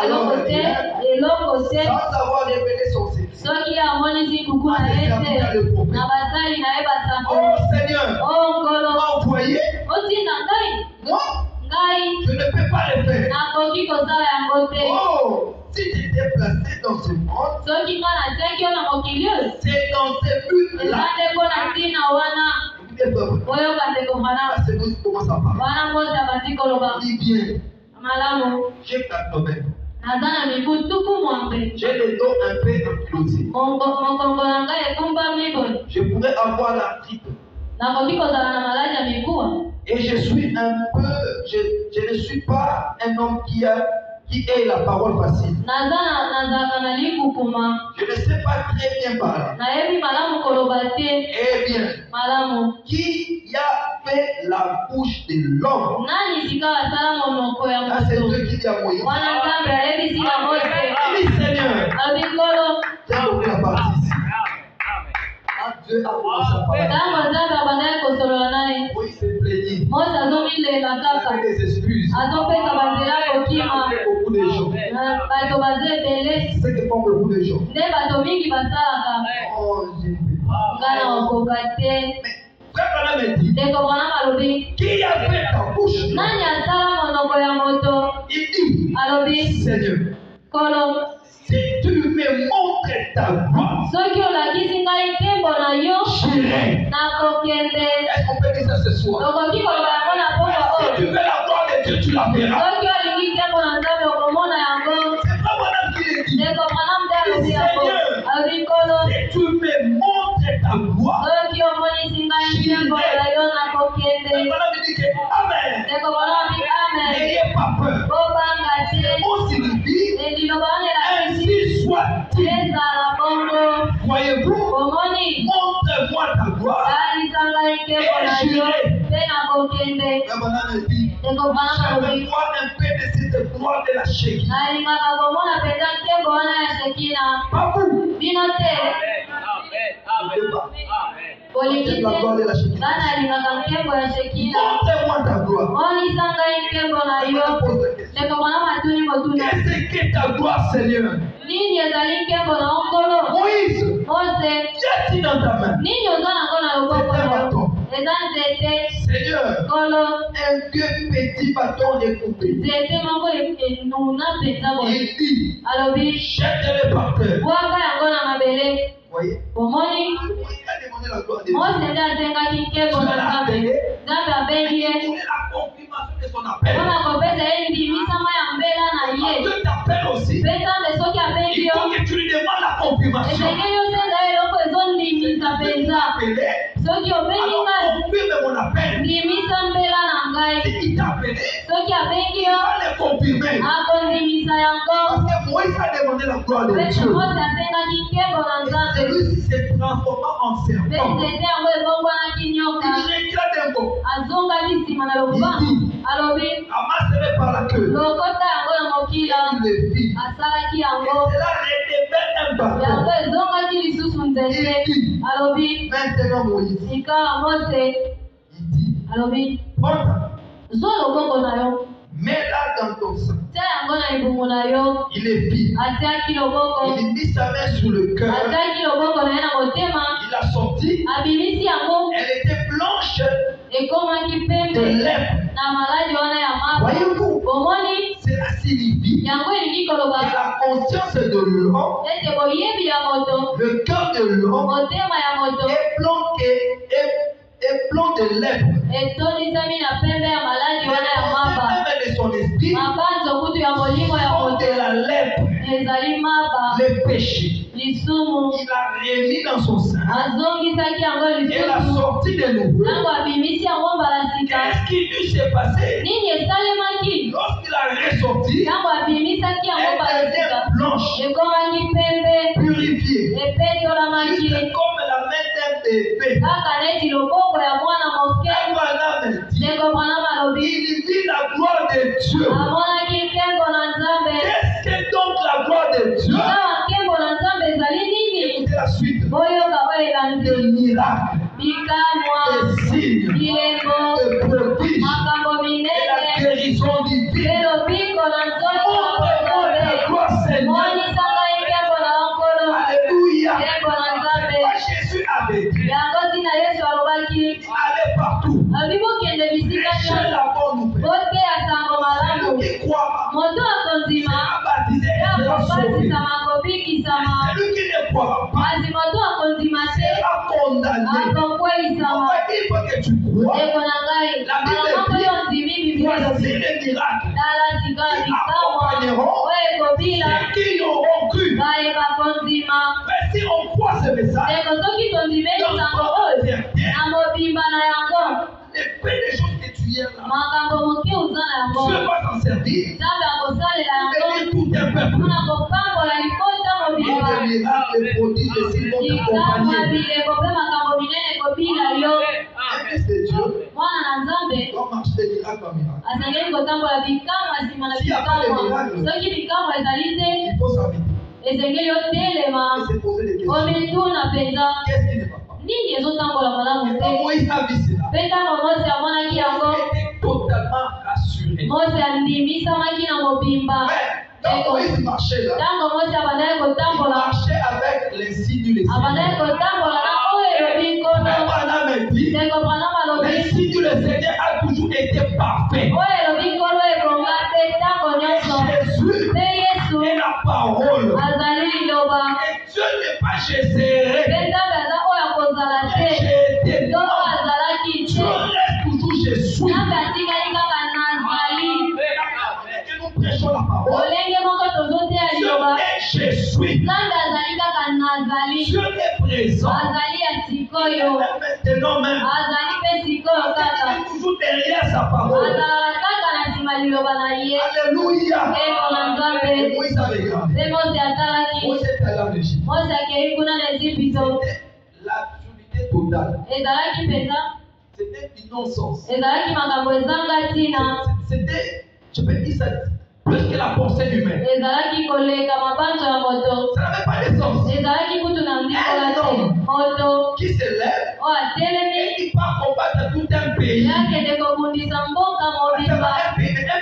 Speaker 2: Alors, sans avoir révélé son secret. Oh Seigneur, m'a envoyé. Moi, je ne peux pas le faire. Oh, si j'étais placé dans ce monde, c'est dans ce but-là. Parce que nous commençons à parler. Dis bien, j'ai 80. J'ai le dos un peu ankylosé. Je pourrais avoir la tripe. Et je suis un peu, je ne suis pas un homme qui ait la parole facile. Je ne sais pas très bien parler. Eh bien, qui a fait la bouche de l'homme? Ah, c'est Dieu qui dit à Moïse. Oui, Seigneur. J'ai compris la partie ici. Dieu a commencé à parler. Moïse s'est plaigné. Il a fait des excuses. Il a fait beaucoup de gens. C'est que font beaucoup de gens. Oh, j'ai fait. Mais frère Branham dit, qui a fait ta bouche? Il dit, Seigneur, si tu me montres ta gloire, j'irai. Est-ce qu'on peut dire ça ce soir? Si tu veux la gloire de Dieu, tu la verras. C'est pas moi qui l'ai dit. Seigneur, si tu me montres ta gloire, j'irai. Voilà, il dit que Amen. N'ayez pas peur. On signifie ainsi soit-il. Voyez-vous, montre-moi ta gloire et j'irai. Abraham dit, j'avais voir un peu de cette gloire de la Shekinah. Pas vous. La gloire de la Shekinah. Montre-moi ta gloire. Qu'est-ce que ta gloire, Seigneur? Moïse, dans ta main?
Speaker 1: Nini ozana ngona loboko
Speaker 2: C'est un
Speaker 1: na yo?
Speaker 2: bâton.
Speaker 1: Eza nzete.
Speaker 2: Seigneur,
Speaker 1: Kolo.
Speaker 2: un vieux petit bâton est coupé.
Speaker 1: Nzete moko enuna mpenza boye.
Speaker 2: Il dit,
Speaker 1: Alobi.
Speaker 2: jette-le par terre.
Speaker 1: Bwaka yango na mabele.
Speaker 2: Voyez?
Speaker 1: Omoni.
Speaker 2: Il a demandé la gloire de Dieu.
Speaker 1: Mose nde azengaki nkembo na Nzambe. Nzambe abengi ye.
Speaker 2: Il voulait la confirmation de son appel.
Speaker 1: Mpona kopesa ye ndimisama ya mbela na ye.
Speaker 2: Dieu t'appelle aussi.
Speaker 1: Mpe Nzambe soki abengi
Speaker 2: Il
Speaker 1: yo,
Speaker 2: faut que tu lui demandes la confirmation.
Speaker 1: esengeli osenga ye eloko ezondimisa mpenza.
Speaker 2: Appelé.
Speaker 1: Soki obengi
Speaker 2: Alors
Speaker 1: ngai,
Speaker 2: confirme mon appel.
Speaker 1: ndimisa mbela na ngai.
Speaker 2: Si il t'a appelé,
Speaker 1: Soki abengi
Speaker 2: il
Speaker 1: yo,
Speaker 2: va le confirmer.
Speaker 1: akondimisa yango.
Speaker 2: Parce que Moïse a demandé la gloire de
Speaker 1: Mpe
Speaker 2: Dieu.
Speaker 1: Mose asengaki nkembo na Nzambe.
Speaker 2: Celui-ci s'est transformé en
Speaker 1: Mpe
Speaker 2: serpent.
Speaker 1: nzete yango ebongwanaki nyoka.
Speaker 2: Il regrette un peu.
Speaker 1: Azongaki nsima na lobanga. Alobi,
Speaker 2: Amassé par la queue.
Speaker 1: lokota yango na mokila.
Speaker 2: Il le fit.
Speaker 1: Asalaki
Speaker 2: Et
Speaker 1: yango.
Speaker 2: cela redevait un bâton.
Speaker 1: Yango ezongaki lisusu nzete.
Speaker 2: Il dit,
Speaker 1: Alobi,
Speaker 2: maintenant Moïse,
Speaker 1: sika Mose.
Speaker 2: il dit,
Speaker 1: Alobi,
Speaker 2: porte,
Speaker 1: zwa loboko na yo.
Speaker 2: mets-la dans ton sang.
Speaker 1: Tia yango na libumu na yo.
Speaker 2: Il le fit.
Speaker 1: Atiaki loboko.
Speaker 2: Il mit sa main sur le cœur.
Speaker 1: Atiaki loboko na ye na motema.
Speaker 2: Il a sorti.
Speaker 1: Abimisi yango.
Speaker 2: Elle était blanche
Speaker 1: Ekomaki
Speaker 2: de
Speaker 1: pembe
Speaker 2: lèpre.
Speaker 1: na maladi wana ya mapa.
Speaker 2: Voyez-vous,
Speaker 1: Omoni,
Speaker 2: cela signifie
Speaker 1: yango elingi
Speaker 2: que
Speaker 1: koloba
Speaker 2: la conscience de l'homme,
Speaker 1: ete boyebi ya moto,
Speaker 2: le cœur de l'homme
Speaker 1: motema ya moto
Speaker 2: est blanc de lèpre.
Speaker 1: etonisami na pembe ya maladi wana ya mapa.
Speaker 2: Même de son esprit,
Speaker 1: Mabanzo kutu ya molimo ya
Speaker 2: sont
Speaker 1: moto
Speaker 2: de la lèpre,
Speaker 1: ezali mapa,
Speaker 2: le péché.
Speaker 1: lisumu.
Speaker 2: Il a remis dans son sein
Speaker 1: Azongisaki yango
Speaker 2: et l'a
Speaker 1: lisusu.
Speaker 2: sorti de nouveau.
Speaker 1: Ntango abimisi yango mbala sika.
Speaker 2: Qu'est-ce qui lui s'est passé?
Speaker 1: Nini esalemaki?
Speaker 2: Lorsqu'il a ressorti,
Speaker 1: Ntango abimisaki yango
Speaker 2: elle
Speaker 1: mbala
Speaker 2: devient
Speaker 1: sika.
Speaker 2: blanche,
Speaker 1: Ekomaki pembe,
Speaker 2: purifiée,
Speaker 1: epetolamaki.
Speaker 2: juste comme la main d'un bébé.
Speaker 1: Kaka neti loboko ya mwana moke.
Speaker 2: Abraham dit,
Speaker 1: Ndeko mwana malobi.
Speaker 2: il vit la gloire de Dieu.
Speaker 1: Amonaki nkembo na Nzambe.
Speaker 2: Qu'est-ce que donc la gloire de Dieu?
Speaker 1: Awa nkembo na Nzambe ezali nini?
Speaker 2: Écoutez la suite.
Speaker 1: Boyoka oyo elandi.
Speaker 2: Des miracles,
Speaker 1: Bikamwa,
Speaker 2: des signes,
Speaker 1: bilembo,
Speaker 2: des prodiges,
Speaker 1: makambo
Speaker 2: et la
Speaker 1: minene,
Speaker 2: guérison divine.
Speaker 1: elobiko na nzoto na
Speaker 2: Montre-moi la
Speaker 1: Nzambe.
Speaker 2: gloire, Seigneur.
Speaker 1: Monisanga nkembo na nkolo.
Speaker 2: Alléluia.
Speaker 1: Nkembo na Nzambe.
Speaker 2: Moi, Jésus avait dit,
Speaker 1: Yango ntina Yesu alobaki.
Speaker 2: allez partout.
Speaker 1: Abi bokende bisika
Speaker 2: Prêchez
Speaker 1: nyonso.
Speaker 2: la bonne nouvelle.
Speaker 1: Boteya sango malamu.
Speaker 2: Celui qui croit
Speaker 1: Moto akondima.
Speaker 2: sera baptisé et sera sauvé.
Speaker 1: Akobasisama akobikisama.
Speaker 2: Celui qui ne croit pas
Speaker 1: Kasi moto akondima te.
Speaker 2: sera condamné.
Speaker 1: Akokwelisama.
Speaker 2: Pourquoi il faut que tu crois?
Speaker 1: Ndeko na ngai. Mbala moko yo ndimi biblia
Speaker 2: Voici
Speaker 1: elobi.
Speaker 2: les miracles
Speaker 1: Tala sika bikamwa. Oyo ekobila.
Speaker 2: ceux qui auront cru.
Speaker 1: Baye bakondima.
Speaker 2: Mais si on croit ce message,
Speaker 1: Ndeko soki tondimeli sango oyo. Na mobimba na yango.
Speaker 2: les peu de choses que tu es là,
Speaker 1: Makambo moke oza na yango.
Speaker 2: Dieu va t'en servir.
Speaker 1: Nzambe akosalela yango.
Speaker 2: Bénis tout un peuple.
Speaker 1: Mpona kopambola likota mobimba.
Speaker 2: Par des miracles, des prodiges, des signes vont
Speaker 1: Likamwa
Speaker 2: t'accompagner.
Speaker 1: bilembo mpe makambo minene ekobila yo.
Speaker 2: Un fils de Dieu
Speaker 1: Mwana na Nzambe
Speaker 2: doit marcher de miracle en miracle.
Speaker 1: asengeli kotambola bikamwa nsima na bikamwa. Soki bikamwa ezali te,
Speaker 2: Il faut s'arrêter
Speaker 1: esengeli otelema
Speaker 2: et se poser des questions.
Speaker 1: omituna mpenza
Speaker 2: Qu'est-ce qui ne va pas?
Speaker 1: nini ezotambola malamu
Speaker 2: Et
Speaker 1: te.
Speaker 2: quand Moïse a vu cela,
Speaker 1: Mpe ntango Mose amonaki yango,
Speaker 2: il était totalement rassuré.
Speaker 1: Mose andimisamaki na mobimba.
Speaker 2: Ouais, quand Moïse marchait là,
Speaker 1: Ntango Mose abandaki
Speaker 2: il
Speaker 1: kotambola,
Speaker 2: marchait avec les signes du
Speaker 1: abandaki
Speaker 2: Seigneur.
Speaker 1: kotambola na oyo elobi nkono.
Speaker 2: Abraham a dit,
Speaker 1: Ndeko Branham alobi,
Speaker 2: les signes du Seigneur a toujours été parfaits.
Speaker 1: oyo elobi nkolo ekonga te ntango nyonso.
Speaker 2: Jésus
Speaker 1: Mpe Yesu
Speaker 2: est la parole.
Speaker 1: azali liloba.
Speaker 2: Et Dieu n'est pas j'essaierai.
Speaker 1: Mpe Nzambe aza oyo akozala te.
Speaker 2: J'ai été
Speaker 1: To
Speaker 2: non.
Speaker 1: oyo azalaki
Speaker 2: Dieu
Speaker 1: te.
Speaker 2: reste toujours je suis.
Speaker 1: Nzambe atikali kaka nazali.
Speaker 2: Et nous prêchons la parole.
Speaker 1: Lolenge moko tozoteya
Speaker 2: Dieu
Speaker 1: liloba.
Speaker 2: est je suis.
Speaker 1: Nzambe azali kaka nazali.
Speaker 2: Dieu est présent.
Speaker 1: Azali ya
Speaker 2: Il
Speaker 1: sikoyo.
Speaker 2: est maintenant même.
Speaker 1: Azali mpe sikoyo
Speaker 2: Il
Speaker 1: kaka.
Speaker 2: est toujours derrière sa parole.
Speaker 1: Azalaka kaka na nsima liloba na ye.
Speaker 2: Alléluia.
Speaker 1: Eko na Nzambe.
Speaker 2: Et Moïse a regardé.
Speaker 1: Mpe Mose atalaki.
Speaker 2: Moïse est allé en Égypte.
Speaker 1: Mose akei kuna na Ezipito.
Speaker 2: C'était l'absurdité totale.
Speaker 1: Ezalaki mpenza.
Speaker 2: C'était du non-sens.
Speaker 1: Ezalaki makambo ezanga ntina.
Speaker 2: C'était, je peux dire ça, plus que la pensée humaine.
Speaker 1: Ezalaki koleka mabanzo ya moto.
Speaker 2: Ça n'avait pas de sens.
Speaker 1: Ezalaki kutu na ndikola te. Moto
Speaker 2: Qui se lève
Speaker 1: oyo atelemi
Speaker 2: et qui part combattre tout un pays.
Speaker 1: yakende kobundisa mboka mobimba.
Speaker 2: Un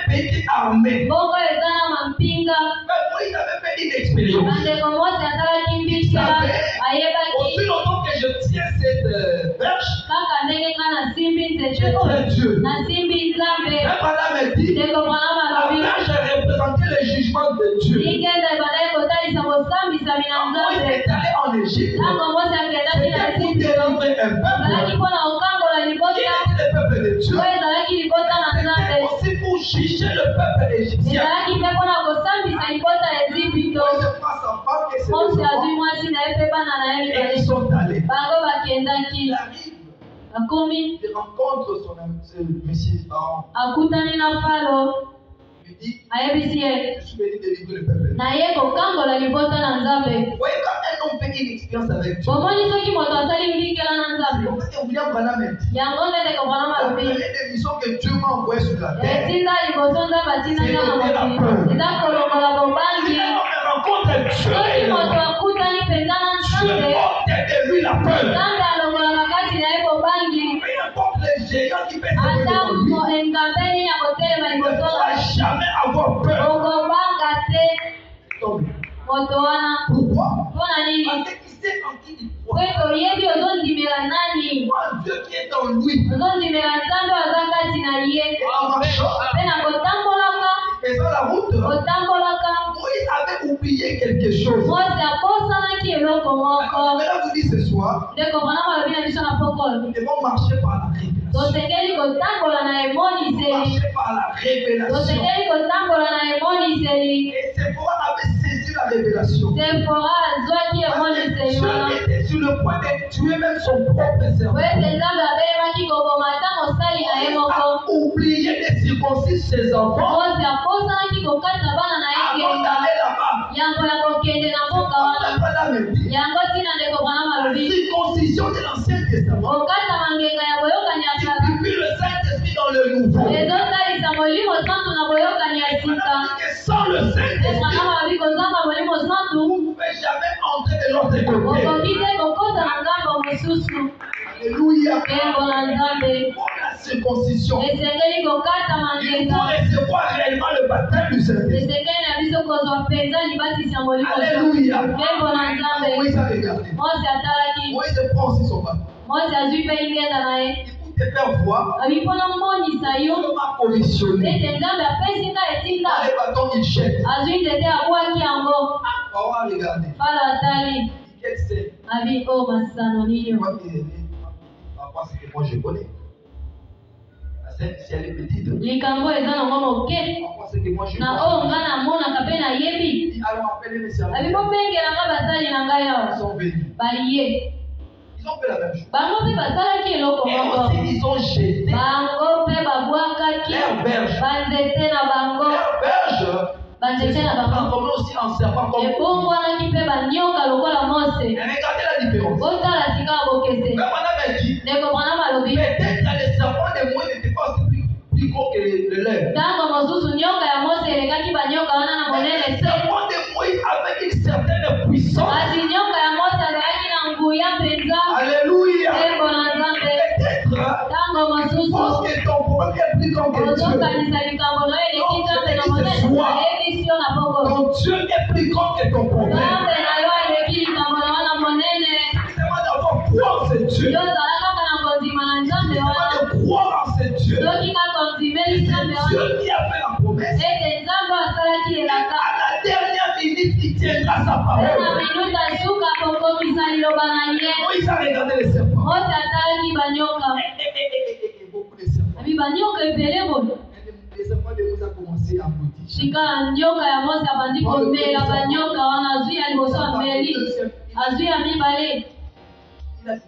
Speaker 2: pays qui est armé.
Speaker 1: Mboka eza na mampinga.
Speaker 2: Mais Moïse avait fait une expérience.
Speaker 1: Bandeko Mose asalaki mbisa.
Speaker 2: Aussi
Speaker 1: Ayebaki
Speaker 2: longtemps que je j'éteins Dieu.
Speaker 1: nasimbi nzambe
Speaker 2: Même Madame me dit,
Speaker 1: ndeko mwana
Speaker 2: la
Speaker 1: malobi
Speaker 2: Vierge représentait le jugement de Dieu.
Speaker 1: ikenda ebandaki kotalisa kosambisami na
Speaker 2: Quand Moïse
Speaker 1: nzambe
Speaker 2: est allé en Égypte,
Speaker 1: ntango mose akendaki na
Speaker 2: c'était pour
Speaker 1: esipilo
Speaker 2: délivrer un
Speaker 1: ezalaki
Speaker 2: peuple
Speaker 1: mpona kokangola
Speaker 2: qui
Speaker 1: libota
Speaker 2: était le peuple de Dieu.
Speaker 1: oyo ezalaki libota na nzambe
Speaker 2: C'était aussi pour juger le peuple égyptien.
Speaker 1: ezalaki mpe mpona kosambisa libota ya ezipito
Speaker 2: Moïse prend sa femme et ses
Speaker 1: mose
Speaker 2: deux
Speaker 1: azwi
Speaker 2: enfants
Speaker 1: mwasi na ye mpe bana na ye
Speaker 2: et
Speaker 1: mibale
Speaker 2: ils sont allés.
Speaker 1: bango bakendaki
Speaker 2: Il arrive,
Speaker 1: akomi
Speaker 2: il rencontre son ami, monsieur Aaron.
Speaker 1: akutani na falo
Speaker 2: Il lui dit,
Speaker 1: ayebisi ye
Speaker 2: je suis venu délivrer le peuple.
Speaker 1: na ye kokangola libota na nzambe
Speaker 2: Vous voyez, quand un homme fait une expérience avec Dieu,
Speaker 1: bomoni soki moto asali mbikela na
Speaker 2: c'est
Speaker 1: nzambe
Speaker 2: comme ça que William Branham a dit.
Speaker 1: yango nde ndeko mwana
Speaker 2: La
Speaker 1: malobi
Speaker 2: première émission que Dieu m'a envoyée sur la terre,
Speaker 1: etinda liboso nzambe atindanga na mokili eza kolongola bobangi
Speaker 2: si un homme rencontre Dieu,
Speaker 1: soki moto akutani mpenza na
Speaker 2: Dieu
Speaker 1: nzambe
Speaker 2: ôte de lui la peur.
Speaker 1: nzambe alongolaka kati na ye bobangi
Speaker 2: Peu importe les géants qui peuvent se
Speaker 1: ata
Speaker 2: mettre en lui,
Speaker 1: engambe nini ya kotelema
Speaker 2: il ne
Speaker 1: liboso
Speaker 2: pourra
Speaker 1: na
Speaker 2: jamais avoir peur.
Speaker 1: okobanga te
Speaker 2: Donc,
Speaker 1: moto wana
Speaker 2: pourquoi?
Speaker 1: mpona nini
Speaker 2: Parce qu'il sait en qui il croit.
Speaker 1: kwe toyebi ozondimela nani
Speaker 2: En Dieu qui est en lui.
Speaker 1: ozondimela nzambe aza kati na ye
Speaker 2: En marchant,
Speaker 1: mpe na kotambolaka
Speaker 2: faisant la route,
Speaker 1: kotambolaka
Speaker 2: Moïse avait oublié quelque chose.
Speaker 1: mose akosanaki eloko moko
Speaker 2: Maintenant, vous dites ce soir,
Speaker 1: ndeko mwana malobi na biso na pokolo
Speaker 2: nous devons marcher par la révélation.
Speaker 1: tosengeli kotambola na emoniseli
Speaker 2: Marcher par la révélation.
Speaker 1: tosengeli kotambola na emoniseli
Speaker 2: Et Séphora avait saisi la révélation.
Speaker 1: sefora azwaki emoniseli wana
Speaker 2: Dieu était sur le point de tuer même son propre servant.
Speaker 1: wete nzambe abelemaki koboma ata mosali na ye
Speaker 2: Il
Speaker 1: moko
Speaker 2: a oublié de circoncire ses enfants
Speaker 1: mose akosanaki kokata bana na ye
Speaker 2: avant
Speaker 1: ngenga
Speaker 2: d'aller là-bas.
Speaker 1: yango ya kokende na mboka wana
Speaker 2: Abraham a dit,
Speaker 1: yango ntina ndeko mwana
Speaker 2: la
Speaker 1: malobi
Speaker 2: circoncision de l'Ancien Testament
Speaker 1: kokata mangenga ya boyokani ya kala
Speaker 2: puis le Saint-Esprit dans le Nouveau.
Speaker 1: ezotalisa molimo santu na boyokani ya sika
Speaker 2: Que sans le
Speaker 1: ndeko
Speaker 2: Saint-Esprit,
Speaker 1: mwana malobi kozanga molimo santu
Speaker 2: vous ne pouvez jamais entrer de l'autre côté.
Speaker 1: okoki te kokota na ngambo mosusu
Speaker 2: Alléluia.
Speaker 1: embo na nzambe
Speaker 2: Pour la circoncision,
Speaker 1: esengeli kokata
Speaker 2: il faut
Speaker 1: mangenga
Speaker 2: recevoir réellement le baptême du Saint-Esprit.
Speaker 1: esengeli na biso kozwa mpenza libatisi ya molimo
Speaker 2: Alléluia.
Speaker 1: embo na nzambe
Speaker 2: Moïse a regardé.
Speaker 1: mose atalaki
Speaker 2: Moïse prend aussi son baptême.
Speaker 1: mose azwi mpe ingenda na ye
Speaker 2: Il faut te faire voir.
Speaker 1: abi mpona monisa yo
Speaker 2: Dieu m'a commissionné.
Speaker 1: ete nzambe apesi nga etinda
Speaker 2: Dans les bâtons, il jette.
Speaker 1: azwi nzete abwaki yango
Speaker 2: On va regarder.
Speaker 1: falo atali
Speaker 2: Quel c'est?
Speaker 1: abi o masano nini
Speaker 2: Moi, par ce que moi je connais. La scène, si elle est petite,
Speaker 1: likambo eza nango moke
Speaker 2: par ce que moi je
Speaker 1: na
Speaker 2: connais.
Speaker 1: oyo nga namonaka mpe nayebi
Speaker 2: Alors, appelez mes serviteurs.
Speaker 1: abi bobengelanga basali na ngai
Speaker 2: Ils
Speaker 1: awa
Speaker 2: sont venus.
Speaker 1: baye
Speaker 2: Ils ont fait la même chose.
Speaker 1: bango mpe basalaki eloko
Speaker 2: Et
Speaker 1: moko
Speaker 2: aussi, ils ont jeté
Speaker 1: bango mpe babwakaki
Speaker 2: leurs berges.
Speaker 1: banzete na bango
Speaker 2: Leurs berges
Speaker 1: banzete na bango
Speaker 2: transformées aussi en serpent comme
Speaker 1: ebongwanaki mpe banyoka lokola mose
Speaker 2: Et regardez la différence.
Speaker 1: botala sika ya bokese
Speaker 2: Comme on avait dit,
Speaker 1: ndeko mwana malobi
Speaker 2: peut-être que les serpents de Moïse n'étaient pas aussi plus gros que le leur.
Speaker 1: ntango mosusu nyoka ya mose elekaki banyoka wana na monene
Speaker 2: Les
Speaker 1: te
Speaker 2: serpents de Moïse avaient une certaine puissance.
Speaker 1: kasi nyoka ya mose azalaki na nguya mpenza
Speaker 2: Alléluia.
Speaker 1: embo na nzambe
Speaker 2: Peut-être
Speaker 1: ntango
Speaker 2: pense
Speaker 1: mosusu
Speaker 2: que ton problème est plus grand que Dieu.
Speaker 1: ozokanisa likambo na yo eleki nzambe na monene ayebi sio na pokolo
Speaker 2: Ton Dieu est plus grand que ton problème.
Speaker 1: nzambe na yo eleki likambo na wana monene
Speaker 2: C'est d'avoir foi en ce Dieu.
Speaker 1: yo ozala kaka na kondima na nzambe
Speaker 2: C'est
Speaker 1: wana
Speaker 2: de croire en ce Dieu.
Speaker 1: soki kaka ondimeli
Speaker 2: C'est
Speaker 1: nzambe wana
Speaker 2: Dieu qui a fait la promesse.
Speaker 1: ete nzambe asalaki elaka
Speaker 2: À la dernière minute, il tiendra sa
Speaker 1: na
Speaker 2: parole.
Speaker 1: minuta suka kokomisa liloba na ye
Speaker 2: Moïse a regardé les serpents.
Speaker 1: mose atalaki banyoka
Speaker 2: Et beaucoup de serpents.
Speaker 1: abi banyoka ebele boye
Speaker 2: Les serpents de Moïse ont commencé à maudire.
Speaker 1: sika ya nyoka ya mose abandi komela banyoka wana azwi ya liboso ameli azwi ya mibale
Speaker 2: Il a dit,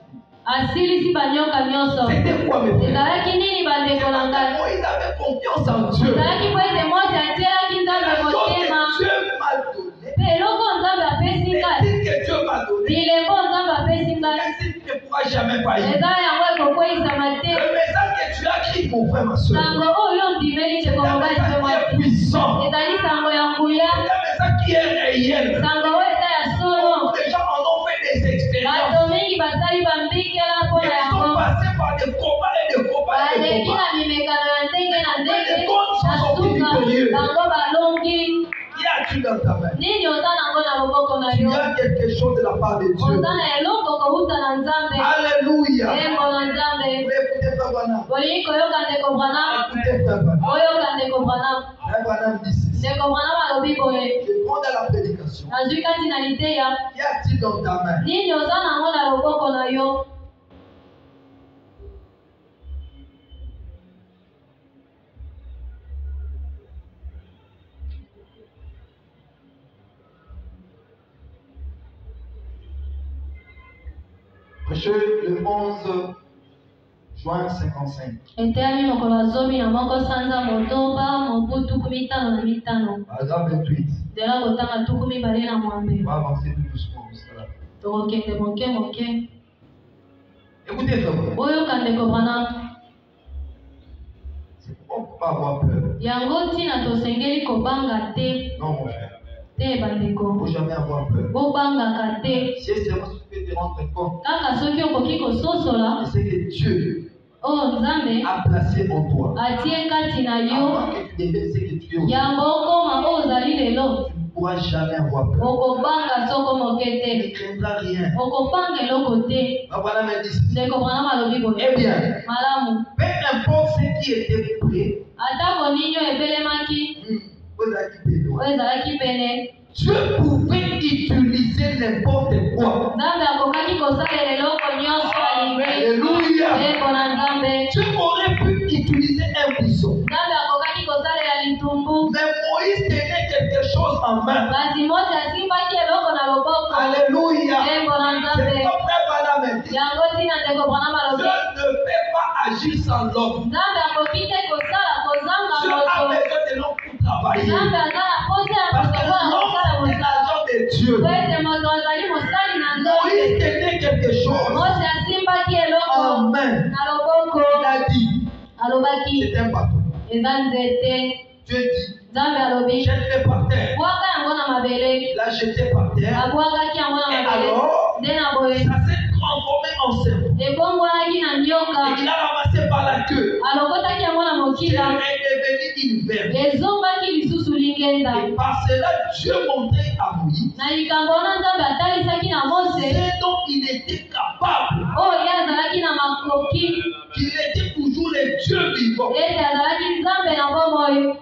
Speaker 1: asilisi banyoka nyonso
Speaker 2: c'était quoi mes frères?
Speaker 1: ezalaki nini bandeko na ngai
Speaker 2: Moïse avait confiance en Dieu.
Speaker 1: ezalaki po ete mose atielaki nzambe
Speaker 2: La chose
Speaker 1: motema
Speaker 2: que Dieu m'a donné,
Speaker 1: mpe eloko nzambe apesi
Speaker 2: les
Speaker 1: ngai
Speaker 2: signes que Dieu m'a donné,
Speaker 1: bilembo nzambe apesi ngai
Speaker 2: les signes qui ne pourra jamais faillir.
Speaker 1: eza yango ekokweyisama te
Speaker 2: Le message que tu as écrit, mon frère, ma soeur,
Speaker 1: sango oyo ndimeli
Speaker 2: c'est
Speaker 1: ndeko
Speaker 2: un
Speaker 1: mobali
Speaker 2: message
Speaker 1: mpe
Speaker 2: qui est
Speaker 1: mwasi
Speaker 2: puissant.
Speaker 1: ezali sango ya nguya
Speaker 2: C'est un message qui est réel.
Speaker 1: sango oyo eza ya solo
Speaker 2: Beaucoup de gens en ont fait des expériences.
Speaker 1: bato mingi basali bambikela mpona
Speaker 2: Ils sont
Speaker 1: yango
Speaker 2: passés par des combats et des combats et des
Speaker 1: baleki
Speaker 2: combats.
Speaker 1: na mimekano ya ndenge na ndenge na suka bango balongi
Speaker 2: Qui as-tu dans ta main?
Speaker 1: nini oza nango na loboko na
Speaker 2: Tu
Speaker 1: yo
Speaker 2: as quelque chose de la part de Dieu.
Speaker 1: oza na eloko kouta na nzambe
Speaker 2: Alléluia.
Speaker 1: embo na nzambe
Speaker 2: Mais écoutez, frère,
Speaker 1: Bolingi koyoka ndeko Branham.
Speaker 2: Écoutez, frère Branham.
Speaker 1: Oyoka ndeko Branham.
Speaker 2: Frère Branham dit ceci.
Speaker 1: Ndeko Branham alobi boye.
Speaker 2: Je prends dans la prédication.
Speaker 1: Nazwi kati na liteya.
Speaker 2: Qu'y a-t-il dans ta main?
Speaker 1: Nini oza nango na loboko na yo?
Speaker 2: Prêché le 11 juin 55.
Speaker 1: Eteyami mokolo ya zomi na moko sanza motoba mobu tuku mitano na mitano.
Speaker 2: Paragraphe 28.
Speaker 1: Nzela kotanga tuku mibale na mwambe.
Speaker 2: On va avancer tout doucement jusqu'à la fin.
Speaker 1: Tokokende moke moke.
Speaker 2: Écoutez, frère Branham.
Speaker 1: Oyoka ndeko Branham.
Speaker 2: C'est pourquoi on ne peut pas avoir peur.
Speaker 1: Yango tina tosengeli kobanga te.
Speaker 2: Non, mon frère.
Speaker 1: Te bandeko.
Speaker 2: Il ne faut jamais avoir peur.
Speaker 1: Bobangaka te.
Speaker 2: Si seulement tu peux te rendre compte
Speaker 1: Kaka soki okoki kososola.
Speaker 2: de ce que Dieu
Speaker 1: Oyo Nzambe
Speaker 2: a placé en toi.
Speaker 1: atie kati na yo.
Speaker 2: Avant que tu deviennes ce que tu es,
Speaker 1: Yango okoma oyo ozali lelo.
Speaker 2: tu ne pourras jamais avoir peur.
Speaker 1: Okobanga soko moke
Speaker 2: Tu
Speaker 1: te.
Speaker 2: ne craindras rien.
Speaker 1: Okopanga eloko te.
Speaker 2: Voilà, mais dis.
Speaker 1: Ndeko Branham alobi boye.
Speaker 2: Eh bien,
Speaker 1: Malamu.
Speaker 2: peu importe ce qui était prêt,
Speaker 1: Atako nini oyo epelemaki.
Speaker 2: vous avez dit
Speaker 1: Oyo ezalaki pene.
Speaker 2: Dieu pouvait utiliser n'importe quoi.
Speaker 1: Nzambe akokaki kosalela eloko nyonso alingi.
Speaker 2: Alléluia.
Speaker 1: Eko na Nzambe.
Speaker 2: Dieu aurait pu utiliser un buisson.
Speaker 1: Nzambe akokaki kosalela litumbu.
Speaker 2: Mais Moïse tenait quelque chose en main.
Speaker 1: Kasi Mose asimbaki eloko na loboko.
Speaker 2: Alléluia.
Speaker 1: Eko na
Speaker 2: C'est
Speaker 1: Nzambe.
Speaker 2: comme frère Branham dit.
Speaker 1: Yango tina ndeko Branham
Speaker 2: Dieu
Speaker 1: alobi.
Speaker 2: ne peut pas agir sans l'homme.
Speaker 1: Nzambe akoki te kosala kozanga
Speaker 2: Dieu a
Speaker 1: moto.
Speaker 2: besoin de l'homme pour travailler.
Speaker 1: Nzambe aza na posa ya
Speaker 2: Parce
Speaker 1: moto
Speaker 2: que
Speaker 1: mpona
Speaker 2: l'homme
Speaker 1: kosala
Speaker 2: est
Speaker 1: mosala.
Speaker 2: l'agent de Dieu.
Speaker 1: Po ete moto azali mosali na
Speaker 2: Moïse
Speaker 1: Nzambe.
Speaker 2: tenait quelque chose
Speaker 1: Mose asimbaki eloko
Speaker 2: en main.
Speaker 1: na loboko.
Speaker 2: Il a dit,
Speaker 1: Alobaki
Speaker 2: c'est un bâton.
Speaker 1: eza nzete.
Speaker 2: Dieu dit,
Speaker 1: Nzambe alobi
Speaker 2: jette-le par terre.
Speaker 1: bwaka yango na mabele.
Speaker 2: Il l'a jeté par terre.
Speaker 1: Abwakaki yango na
Speaker 2: Et
Speaker 1: mabele.
Speaker 2: alors,
Speaker 1: Nde na boye
Speaker 2: ça s'est transformé en cerveau.
Speaker 1: ebongwanaki na
Speaker 2: Et
Speaker 1: nyoka.
Speaker 2: il a ramassé par la queue.
Speaker 1: Alokotaki yango na
Speaker 2: C'est
Speaker 1: mokila.
Speaker 2: redevenu une verge.
Speaker 1: Ezombaki lisusu lingenda.
Speaker 2: Et par cela, Dieu montrait à Moïse
Speaker 1: Na likambo wana Nzambe atalisaki na Mose
Speaker 2: ce dont il était capable.
Speaker 1: oyo ye azalaki na makoki
Speaker 2: Qu'il était toujours le Dieu vivant.
Speaker 1: ete azalaki Nzambe na bomoi.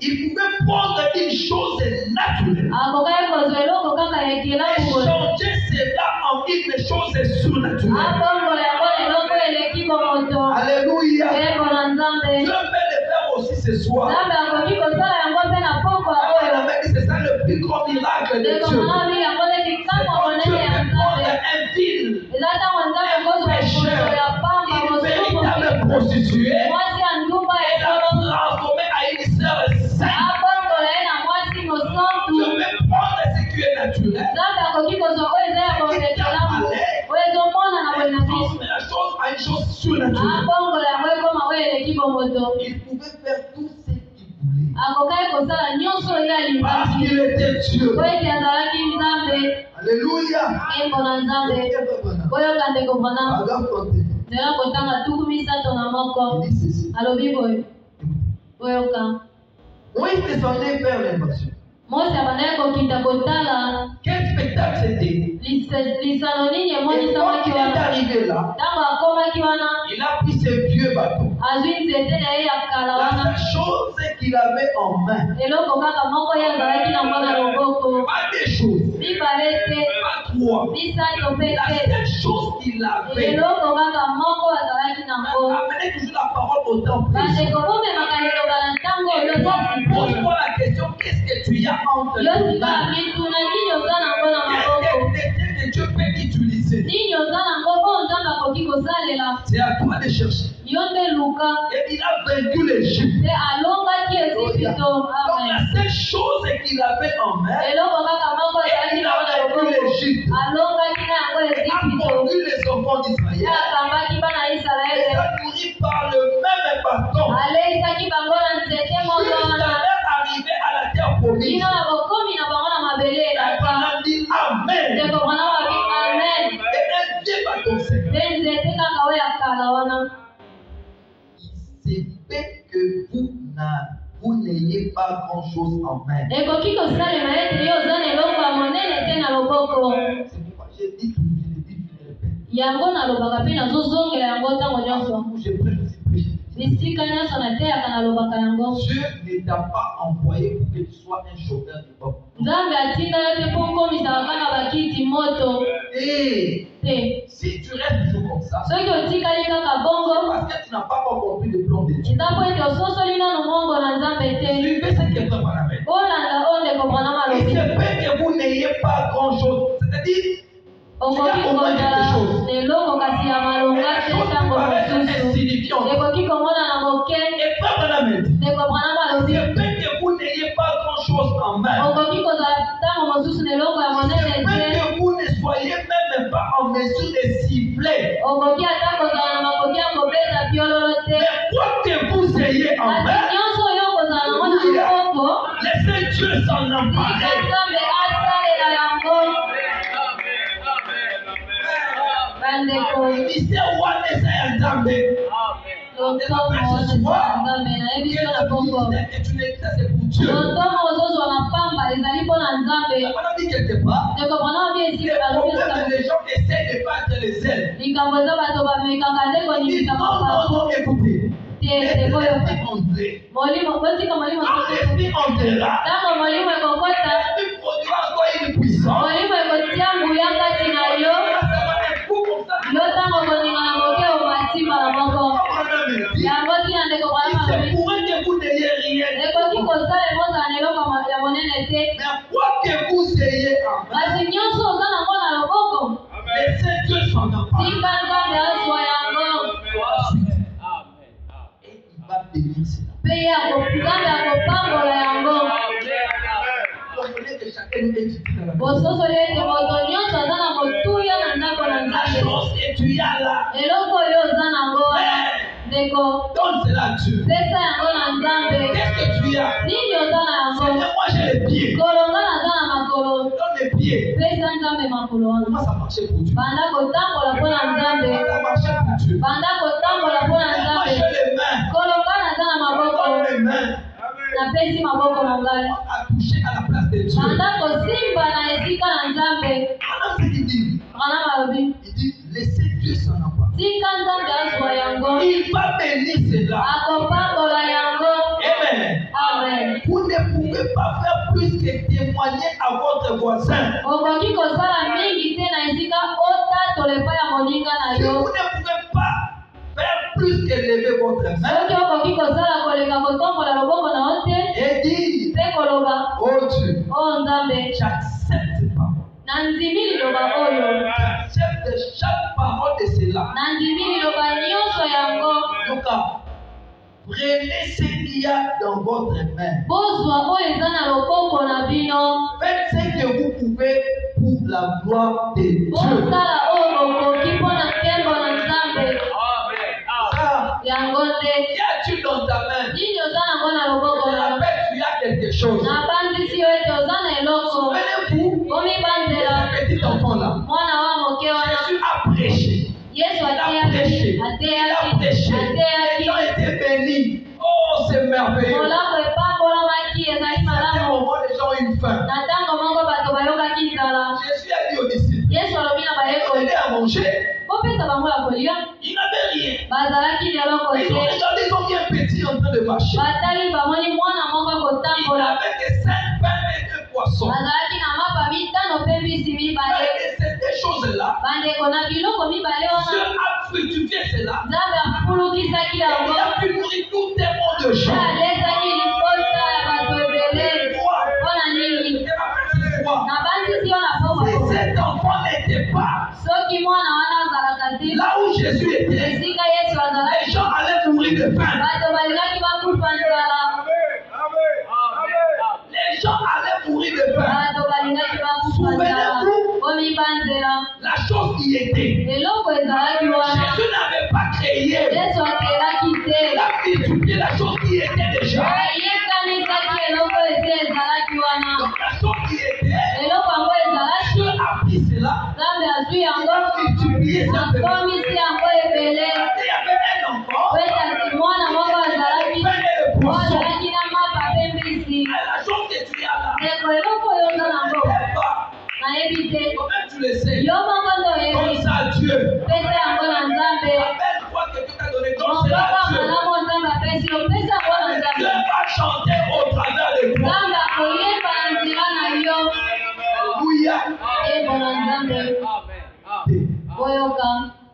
Speaker 2: Il pouvait prendre une chose naturelle
Speaker 1: Akokaki kozwa eloko kaka ya
Speaker 2: et
Speaker 1: ekelamu boye.
Speaker 2: changer cela en une chose surnaturelle.
Speaker 1: Abongola yango eloko eleki bomoto.
Speaker 2: Alléluia.
Speaker 1: Eko na Nzambe.
Speaker 2: Dieu peut le faire aussi ce soir.
Speaker 1: Nzambe akoki kosala yango mpe na pokwa
Speaker 2: On
Speaker 1: oyo.
Speaker 2: avait dit c'est ça le plus grand miracle de
Speaker 1: Ndeko
Speaker 2: Dieu.
Speaker 1: mwana yango neti
Speaker 2: C'est
Speaker 1: ntango
Speaker 2: quand Dieu
Speaker 1: monene ya
Speaker 2: peut prendre
Speaker 1: Nzambe.
Speaker 2: un ville,
Speaker 1: Eza ntango Nzambe akozwa moto ya pamba
Speaker 2: une
Speaker 1: mosusu
Speaker 2: véritable prostituée,
Speaker 1: mwasi ya ndumba
Speaker 2: et la
Speaker 1: ekolo.
Speaker 2: transformer à une sœur sainte.
Speaker 1: Abongola ye na mwasi mosantu.
Speaker 2: Dieu peut prendre ce qui est naturel,
Speaker 1: Nzambe akoki kozwa oyo eza ya bokekelamu oyo ezomona na boye na biso.
Speaker 2: transformer la chose à une chose surnaturelle.
Speaker 1: Abongola yango ekoma oyo eleki bomoto.
Speaker 2: Il pouvait faire tout ce qu'il voulait.
Speaker 1: Akokaki kosala nyonso oyo
Speaker 2: Parce
Speaker 1: alingaki.
Speaker 2: qu'il était Dieu.
Speaker 1: Po ete azalaki Nzambe.
Speaker 2: Alléluia.
Speaker 1: Embo na Nzambe. Oyoka ndeko Branham.
Speaker 2: Paragraphe 31.
Speaker 1: Nzela kotanga tuku misato na moko.
Speaker 2: Il dit ceci.
Speaker 1: Alobi boye. Oyoka.
Speaker 2: Moïse descendait vers l'invasion.
Speaker 1: Mose abandaki kokita kotala
Speaker 2: Quel spectacle c'était?
Speaker 1: lisano nini
Speaker 2: Et quand
Speaker 1: emonisamaki
Speaker 2: il est
Speaker 1: wana.
Speaker 2: arrivé là,
Speaker 1: Ntango akomaki wana
Speaker 2: il a pris ce vieux bâton.
Speaker 1: azwi nzete na ye ya kala
Speaker 2: La
Speaker 1: wana.
Speaker 2: seule chose qu'il avait en main,
Speaker 1: Eloko kaka moko ye azalaki nango na loboko.
Speaker 2: pas des choses,
Speaker 1: Mibale te,
Speaker 2: pas trois.
Speaker 1: misato mpe
Speaker 2: La
Speaker 1: te.
Speaker 2: seule chose qu'il avait,
Speaker 1: Eloko kaka moko azalaki nango.
Speaker 2: amenez toujours la parole au temps présent.
Speaker 1: Bandeko bomemaka liloba na ntango oyo yosika.
Speaker 2: Pose-moi la question, qu'est-ce que tu as entre tes
Speaker 1: Yosika
Speaker 2: mains?
Speaker 1: mituna nini oza nango na
Speaker 2: Qu'est-ce
Speaker 1: maboko.
Speaker 2: que Dieu peut utiliser?
Speaker 1: Nini oza nango oyo Nzambe akoki kosalela.
Speaker 2: C'est à toi de chercher.
Speaker 1: Yo nde luka.
Speaker 2: Et il a vaincu l'Égypte.
Speaker 1: Mpe alongaki Ejipito.
Speaker 2: Donc
Speaker 1: Amen.
Speaker 2: la seule chose qu'il avait en main,
Speaker 1: Eloko kaka moko ezalaki
Speaker 2: il a
Speaker 1: nango na
Speaker 2: vaincu
Speaker 1: loboko.
Speaker 2: l'Égypte.
Speaker 1: Alongaki na yango
Speaker 2: Il a
Speaker 1: Ejipito.
Speaker 2: conduit les enfants
Speaker 1: Ye
Speaker 2: d'Israël.
Speaker 1: akambaki bana ya
Speaker 2: Et
Speaker 1: Israele.
Speaker 2: ça nourrit par le même bâton.
Speaker 1: Aleisaki bango na nzete moko
Speaker 2: Jusqu'à
Speaker 1: wana.
Speaker 2: leur arrivée à la terre promise.
Speaker 1: Bino na bokomi na bango na mabele elaka.
Speaker 2: Abraham dit Amen.
Speaker 1: Ndeko Branham abi amen.
Speaker 2: Et un vieux bâton sec.
Speaker 1: Mpe nzete kaka oyo ya kala wana.
Speaker 2: Il se fait que vous n'ayez pas grand-chose en main.
Speaker 1: Ekoki kosalema ete yo oza na eloko ya monene te na loboko.
Speaker 2: C'est pourquoi j'ai dit toujours, je le dis, je le répète.
Speaker 1: yango nalobaka mpe nazozongela yango ntango nyonso.
Speaker 2: Je prêche aussi prêcher.
Speaker 1: Bisika nyonso nateyaka nalobaka yango.
Speaker 2: Dieu ne t'a pas envoyé pour que tu sois un chauffeur de bob.
Speaker 1: Nzambe atinda yo te mpo okomisaka kaka bakiti moto. Te.
Speaker 2: Si tu restes toujours comme ça,
Speaker 1: soki otikali kaka bongo,
Speaker 2: parce que tu n'as pas encore compris le plan de Dieu.
Speaker 1: eza mpo ete ososoli nano mongo na Nzambe te.
Speaker 2: Suivez ce que Frère Branham a dit.
Speaker 1: olanda oyo ndeko Branham
Speaker 2: Il
Speaker 1: alobi.
Speaker 2: se peut que vous n'ayez pas grand-chose. C'est-à-dire,
Speaker 1: okoki kozala eloko kasi ya malonga te ntango mosusu ekoki komonana moke.
Speaker 2: Et Frère Branham a dit,
Speaker 1: ndeko Branham
Speaker 2: il
Speaker 1: alobi
Speaker 2: se peut que vous n'ayez pas grand-chose en main.
Speaker 1: okoki kozala ntango mosusu na eloko ya
Speaker 2: Il se
Speaker 1: monene
Speaker 2: peut
Speaker 1: te.
Speaker 2: que vous ne soyez même pas en mesure de siffler.
Speaker 1: okoki ata kozala na makoki ya kobeta piololo te.
Speaker 2: Mais quoi que vous ayez en
Speaker 1: kasi
Speaker 2: main,
Speaker 1: nyonso oyo kozala nango na maboko,
Speaker 2: laissez Dieu s'en emparer.
Speaker 1: Nzambe asalela yango. bandeko
Speaker 2: Ministère wana eza ya Nzambe.
Speaker 1: lotomo Nzambe nayebi so na bongo. lotomo ozozwa na pamba ezali mpo na Nzambe. ndeko Branham abi esika likambo eza bato bamekaka nde koningisa mapa te koyo molimo botika molimo ntango molimo ekokota molimo ekotia nguya kati na yo ntango koninga na moke omatima na moko yango tina ndeko Branham alobi ekoki kosala ebozala na eloko ya monene te kasi nyonso oza nango na loboko tika Nzambe azwa yango mpe Nzambe akopambola yango. bososoli ete moto nyonso aza na motuya na ndako na Nzambe. eloko oyo oza nango ndeko pesa yango na Nzambe. nini oza na yango? kolonga naza na makolo. pesa Nzambe makolo wana. banda kotambola mpo na Nzambe. banda kotambola mpo na Nzambe. kolonga naza na maboko. napesi maboko na ngai. banda kosimba na esika na Nzambe. Branham alobi tika Nzambe azwa yango. akopambola yango. Amen.
Speaker 2: Vous ne pouvez pas faire plus que témoigner à votre voisin.
Speaker 1: okoki kosala mingi te na esika otatola epai ya moninga na
Speaker 2: Si
Speaker 1: yo.
Speaker 2: vous ne pouvez pas faire plus que lever votre main
Speaker 1: soki okoki kosala koleka kotombola loboko na yo te
Speaker 2: et dire,
Speaker 1: mpe koloba
Speaker 2: oh Dieu,
Speaker 1: o Nzambe
Speaker 2: j'accepte parole.
Speaker 1: nandimi liloba oyo.
Speaker 2: J'accepte chaque parole de cela.
Speaker 1: nandimi liloba nyonso yango.
Speaker 2: Donc, prenez ce qu'il y a dans votre main.
Speaker 1: bozwa oyo eza na loboko na bino.
Speaker 2: Faites ce que vous pouvez pour la gloire de Dieu.
Speaker 1: bosala oyo bokoki mpo na nkembo na Nzambe. yango nde
Speaker 2: Qu'y a-t-il dans ta main?
Speaker 1: nini oza nango na loboko na yo.
Speaker 2: Rappelle, tu as quelque chose.
Speaker 1: nabandisi yo ete oza na eloko.
Speaker 2: Souvenez-vous,
Speaker 1: komibanzela
Speaker 2: ce petit enfant-là,
Speaker 1: mwana wa moke wana.
Speaker 2: Jésus a prêché.
Speaker 1: yesu
Speaker 2: Il a prêché. Il a prêché. Les gens étaient bénis. Oh, c'est merveilleux.
Speaker 1: molako epambolamaki ezali
Speaker 2: À un
Speaker 1: malamu.
Speaker 2: moment, les gens ont eu faim.
Speaker 1: na ntango moko bato bayokaki nzala.
Speaker 2: Jésus a dit aux disciples,
Speaker 1: yesu alobi na bayekoli
Speaker 2: donnez à manger.
Speaker 1: kopesa bango ya kolia.
Speaker 2: Ils n'avaient rien.
Speaker 1: bazalaki na eloko
Speaker 2: Ils ont
Speaker 1: te.
Speaker 2: regardé, ils ont vu un petit en train de marcher.
Speaker 1: batali bamoni mwana moko
Speaker 2: Il
Speaker 1: kotambola.
Speaker 2: avait que 5 pains et 2 poissons.
Speaker 1: bazalaki na mapa mitano mpe mbisi mibale.
Speaker 2: Et ces choses-là,
Speaker 1: bandeko na biloko mibale
Speaker 2: Dieu
Speaker 1: wana
Speaker 2: a fructifié cela.
Speaker 1: nzambe afulukisaki
Speaker 2: Et
Speaker 1: yango.
Speaker 2: il a pu nourrir tout un monde de gens.
Speaker 1: alezaki lipota ya bato ebele. mpona nini?
Speaker 2: Et après ce soir,
Speaker 1: na bandisi yo na poma.
Speaker 2: si cet enfant n'était pas
Speaker 1: soki mwana wana azalaka te
Speaker 2: là où Jésus était,
Speaker 1: esika yesu
Speaker 2: les
Speaker 1: azalaki
Speaker 2: gens allaient mourir de faim.
Speaker 1: bato balingaki bakufa nzala.
Speaker 2: Les gens allaient mourir de faim.
Speaker 1: bato balingaki bakufa nzala. omibanzela
Speaker 2: La chose qui était,
Speaker 1: eloko ezalaki wana.
Speaker 2: Jésus n'avait pas créé.
Speaker 1: yesu akelaki te.
Speaker 2: Il a multiplié la chose qui était déjà.
Speaker 1: ayekanisaki eloko esi ezalaki wana.
Speaker 2: Donc la chose qui était,
Speaker 1: eloko yango ezalaki.
Speaker 2: Dieu a pris cela.
Speaker 1: nzambe azwi
Speaker 2: Il
Speaker 1: yango
Speaker 2: a multiplié simplement.
Speaker 1: akomisi yango ebele.
Speaker 2: Il y avait un enfant.
Speaker 1: wetasi mwana moko azalaki.
Speaker 2: Le pain et le poisson.
Speaker 1: azalaki na mapa mpe mbisi.
Speaker 2: Et la chose que tu as là,
Speaker 1: ndeko eloko oyo oza nango
Speaker 2: c'est pas.
Speaker 1: nayebi te.
Speaker 2: Toi-même tu le sais.
Speaker 1: yo moko nde
Speaker 2: Comme
Speaker 1: oyebi.
Speaker 2: ça Dieu
Speaker 1: pesa yango na nzambe
Speaker 2: Rappelle-toi que Dieu t'a donné quand c'est
Speaker 1: mokaka
Speaker 2: à Dieu.
Speaker 1: malamu nzambe apesi yo pesa yango na
Speaker 2: Dieu
Speaker 1: nzambe
Speaker 2: va chanter au travers de toi.
Speaker 1: nzambe akoyeba na nzela na yo
Speaker 2: Alléluia.
Speaker 1: yebo na nzambe boyoka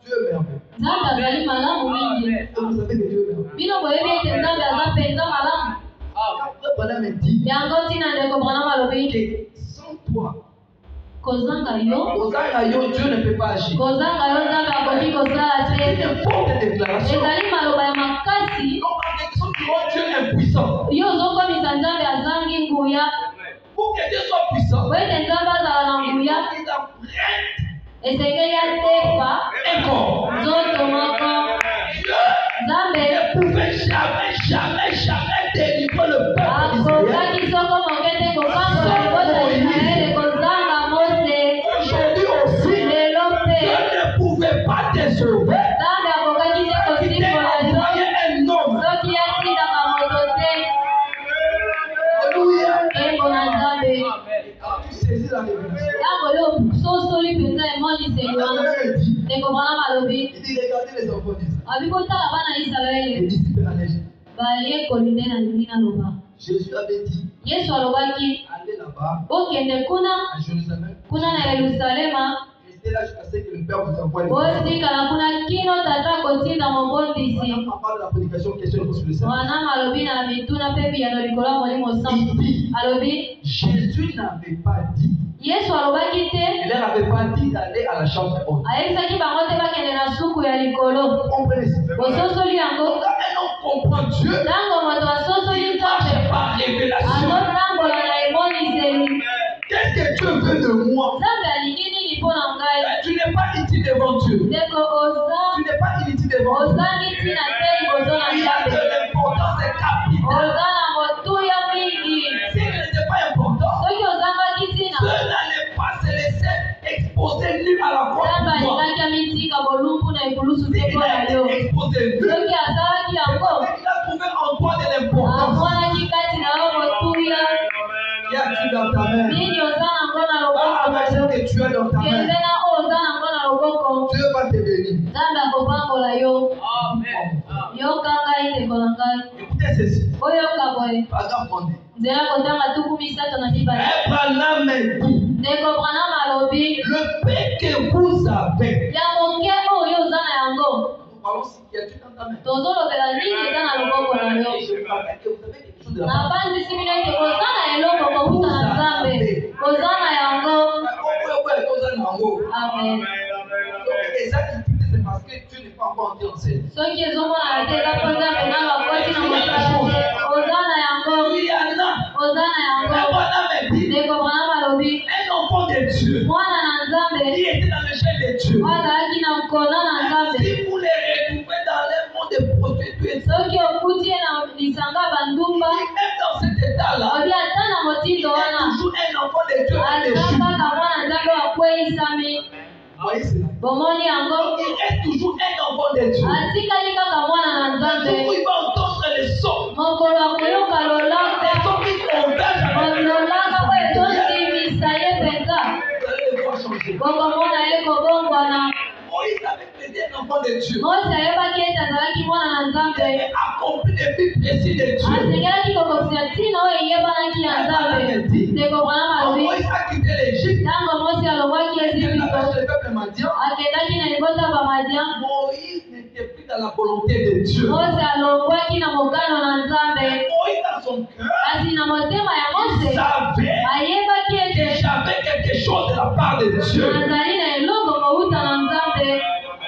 Speaker 2: Dieu est merveilleux.
Speaker 1: nzambe azali malamu mingi
Speaker 2: Vous savez que Dieu est merveilleux.
Speaker 1: bino boyebi ete nzambe aza mpenza malamu
Speaker 2: Après, Branham me dit
Speaker 1: yango ntina ndeko branam alobi
Speaker 2: que sans toi,
Speaker 1: kozanga yo
Speaker 2: Ozanga yo, Dieu ne peut pas agir.
Speaker 1: kozanga yo nzambe akoki kosala
Speaker 2: C'est
Speaker 1: te
Speaker 2: une forte déclaration.
Speaker 1: ezali maloba ya makasi
Speaker 2: Donc, en quelque sorte, tu vois Dieu impuissant.
Speaker 1: yo ozokomisa nzambe azangi nguya
Speaker 2: Pour que Dieu soit puissant,
Speaker 1: po ete nzambe azala na nguya
Speaker 2: il apprenne
Speaker 1: esengeli atefa
Speaker 2: un corps.
Speaker 1: nzoto moko
Speaker 2: Dieu
Speaker 1: nzambe
Speaker 2: ne pouvait jamais délivrer le peuple d'Israël.
Speaker 1: akokaki soko moke te kokangola libota ya israele kozanga mose
Speaker 2: Aujourd'hui aussi,
Speaker 1: lelo mpe
Speaker 2: Dieu ne pouvait pas te sauver.
Speaker 1: nzambe akokaki te
Speaker 2: Il t'a
Speaker 1: kosimbola yo
Speaker 2: envoyé un homme.
Speaker 1: soki atindaka moto te
Speaker 2: Alléluia.
Speaker 1: embo na nzambe
Speaker 2: Quand tu saisis la révélation,
Speaker 1: ntango yo sosoli mpenza emoniseli wana
Speaker 2: Branham me dit,
Speaker 1: ndeko branam alobi
Speaker 2: il dit, regardez les enfants d'Israël.
Speaker 1: abi kotala bana ya
Speaker 2: Les
Speaker 1: isalaele
Speaker 2: disciples en Égypte.
Speaker 1: bayekoli nde na lingi naloba
Speaker 2: Jésus avait dit,
Speaker 1: yesu alobaki
Speaker 2: allez là-bas,
Speaker 1: okende kuna
Speaker 2: à Jérusalem,
Speaker 1: kuna na yerusalema
Speaker 2: restez là jusqu'à ce que le Père vous envoie les messages.
Speaker 1: otikala kuna kino tata kotinda mobondisi
Speaker 2: On parle de la prédication, question sur le Saint.
Speaker 1: mwana alobi na mituna mpe biyano likolo ya molimo santu
Speaker 2: Il dit,
Speaker 1: alobi
Speaker 2: Jésus n'avait pas dit,
Speaker 1: yesu alobaki te
Speaker 2: il leur avait pas dit d'aller à la chambre haute.
Speaker 1: ayebisaki bango te bakende na suku ya likolo
Speaker 2: Comprenez ça?
Speaker 1: bososoli
Speaker 2: Donc,
Speaker 1: yango
Speaker 2: quand un homme comprend Dieu,
Speaker 1: ntango moto asosoli
Speaker 2: il
Speaker 1: nzambe
Speaker 2: marche par révélation.
Speaker 1: azotambola na emoniseli
Speaker 2: Qu'est-ce que Dieu veut de moi?
Speaker 1: nzambe alingi nini mpo na ngai
Speaker 2: Tu n'es pas inutile devant Dieu.
Speaker 1: ndeko
Speaker 2: Tu n'es pas inutile devant Dieu.
Speaker 1: ozangi ntina te liboso na
Speaker 2: Il y a de
Speaker 1: nzambe
Speaker 2: l'importance capitale.
Speaker 1: oza na motuya mingi
Speaker 2: Si ce n'était pas important,
Speaker 1: soki ozangaki ntina
Speaker 2: ceux n'allaient pas se laisser exposer nu à la croix
Speaker 1: nzambe
Speaker 2: pour moi.
Speaker 1: alingaki amitika bolumbu na ekulusu te
Speaker 2: S'il
Speaker 1: mpo na
Speaker 2: a
Speaker 1: yo
Speaker 2: été exposé nu,
Speaker 1: soki asalaki yango
Speaker 2: il a trouvé en toi de l'importance.
Speaker 1: amonaki kati na yo motuya
Speaker 2: Y a-t-il dans ta main?
Speaker 1: nini oza nango na
Speaker 2: Va
Speaker 1: loboko
Speaker 2: avec ce que tu as dans ta
Speaker 1: kende
Speaker 2: main.
Speaker 1: na oyo oza nango na loboko
Speaker 2: Dieu va te bénir.
Speaker 1: nzambe akopambola yo yoka ngai ndeko na ngai
Speaker 2: Écoutez ceci.
Speaker 1: oyoka boye
Speaker 2: Paragraphe fondé.
Speaker 1: nzela kotanga tuku misato na mibale
Speaker 2: Abraham me dit,
Speaker 1: ndeko branam alobi
Speaker 2: le paix que vous avez.
Speaker 1: ya moke oyo oza na yango
Speaker 2: Nous parlons si y a-t-il dans ta main?
Speaker 1: tozolobela nini eza na loboko na yo
Speaker 2: Et je me rappelle que vous avez quelque chose de la
Speaker 1: na
Speaker 2: part.
Speaker 1: bandisi bino ete koza na eloko kokuta na nzambe koza na yango amen
Speaker 2: C'est parce que Dieu n'est pas encore entré en scène.
Speaker 1: soki ezomonana te eza mpo nzambe nano akoti na mosala te oza na yango
Speaker 2: Il y en a.
Speaker 1: oza na yango
Speaker 2: Abraham a dit,
Speaker 1: ndeko branam alobi
Speaker 2: un enfant de Dieu
Speaker 1: mwana na nzambe
Speaker 2: qui était dans le chef de Dieu.
Speaker 1: azalaki na nkona na nzambe
Speaker 2: Si vous les retrouvez dans le monde de prostituées,
Speaker 1: soki okuti ye na lisanga ya bandumba
Speaker 2: même dans cet état-là,
Speaker 1: obi ata na motindo
Speaker 2: il y a
Speaker 1: wana
Speaker 2: toujours un enfant de Dieu qui est
Speaker 1: aza
Speaker 2: déchu.
Speaker 1: kaka mwana nzambe oyo akweyisami
Speaker 2: Vous voyez cela?
Speaker 1: bomoni yango
Speaker 2: Il reste toujours un enfant de Dieu.
Speaker 1: atikali kaka mwana na nzambe
Speaker 2: Toujours il va entendre les sons.
Speaker 1: mokolo akoyoka lolaka
Speaker 2: Les sons qui convergent avec
Speaker 1: lolaka oyo ezondimisa ye mpenza
Speaker 2: Vous allez les voir changer.
Speaker 1: bokomona ye kobongwana
Speaker 2: Moïse avait été un enfant de Dieu.
Speaker 1: mose ayebaki ete azalaki mwana na
Speaker 2: Il
Speaker 1: nzambe
Speaker 2: avait accompli les buts précis de Dieu.
Speaker 1: asengelaki kokokisa ntina oyo eyebanaki ya nzambe ndeko branam
Speaker 2: Quand
Speaker 1: alobi
Speaker 2: Moïse a quitté l'Égypte,
Speaker 1: ntango mose alobwaki
Speaker 2: il a
Speaker 1: ezipito
Speaker 2: lâché le peuple madian.
Speaker 1: akendaki na libota ya bamadia
Speaker 2: Moïse n'était plus dans la volonté de Dieu.
Speaker 1: mose alongwaki na mokano na nzambe
Speaker 2: Mais Moïse, dans son cœur,
Speaker 1: kasi na motema ya
Speaker 2: il
Speaker 1: mose
Speaker 2: savait
Speaker 1: ayebaki
Speaker 2: que
Speaker 1: ete
Speaker 2: j'avais quelque chose de la part de Dieu.
Speaker 1: nazali na eloko kouta na nzambe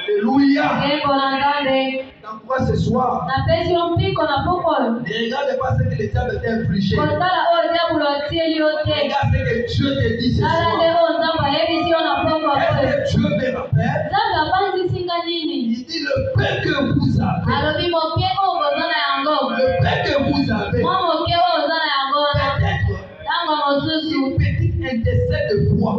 Speaker 2: Alléluia.
Speaker 1: yembo na nzambe
Speaker 2: Dans quoi ce soir?
Speaker 1: napesi yo mpiko na poko oyo
Speaker 2: Ne regarde pas ce que le diable t'a infligé.
Speaker 1: kotala oyo diabolo atieli yo te
Speaker 2: Regarde ce que Dieu te dit ce
Speaker 1: tala nde
Speaker 2: soir.
Speaker 1: oyo nzambe ayebisi yo na poko oyo
Speaker 2: Est-ce que Dieu me rappelle?
Speaker 1: nzambe apanzisinga nini
Speaker 2: Il dit le pain que vous avez.
Speaker 1: alobi moke oyo boza na yango
Speaker 2: Le pain que vous avez.
Speaker 1: mwa moke oyo oza na yango wana
Speaker 2: Peut-être
Speaker 1: ntango mosusu
Speaker 2: une petite indécent de foi.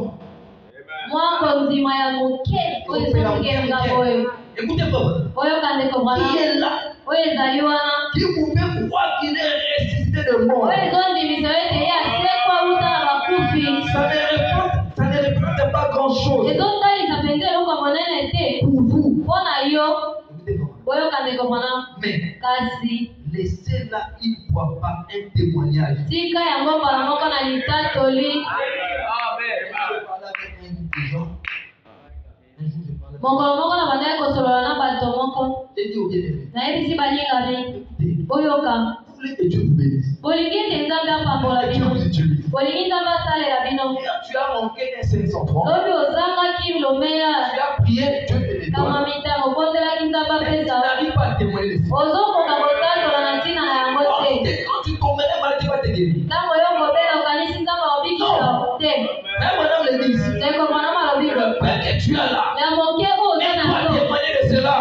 Speaker 1: mwa kondima ya moke oyo ezokenga boyo
Speaker 2: Écoutez pas.
Speaker 1: oyoka ndeko bwana
Speaker 2: Qui est là?
Speaker 1: oyo ezali wana
Speaker 2: Qui pouvait croire qu'il est ressuscité de mort?
Speaker 1: oyo ezondimisa yo ete ye asekwa wuta na bakufi
Speaker 2: Ça ne représente pas grand-chose.
Speaker 1: ezotalisa mpenza eloko monene te
Speaker 2: Pour Mais laissez-la, il ne voit pas un témoignage. Je parlais avec un groupe de gens. Un jour, je parlais. J'ai dit au bien-aimé, écoutez, vous voulez que Dieu vous bénisse. Que Dieu vous utilise. Tu as manqué un 500 francs. Tu as prié, Dieu te les donne. Mais tu n'arrives pas à témoigner de ça. Quand tu tomberais mal, tu vas te guérir. Non. Même madame le dit ici. Le Père que tu as là, il doit témoigner de cela.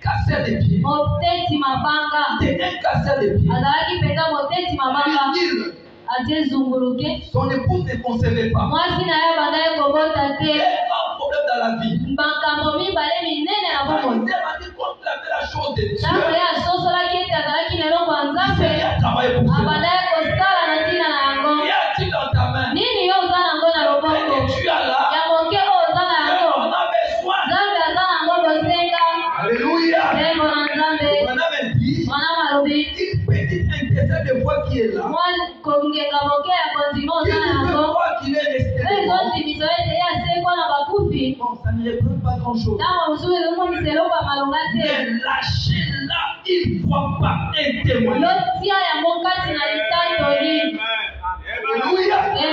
Speaker 2: Casser les pieds. Un casser les pieds. Son épouse ne concevait pas. Il y a un problème dans la vie. Il m'a dit qu'on avait la chose de Dieu. Il s'est travaillé pour cela. Il y a-t-il dans ta main? Que tu as là. On a besoin. Alléluia. On a même dit, une petite intercession de voix qui est là. Qu'il est resté. Bon, ça ne représente pas grand-chose. Mais lâchez-la, il ne voit pas un témoignage. Alléluia. C'est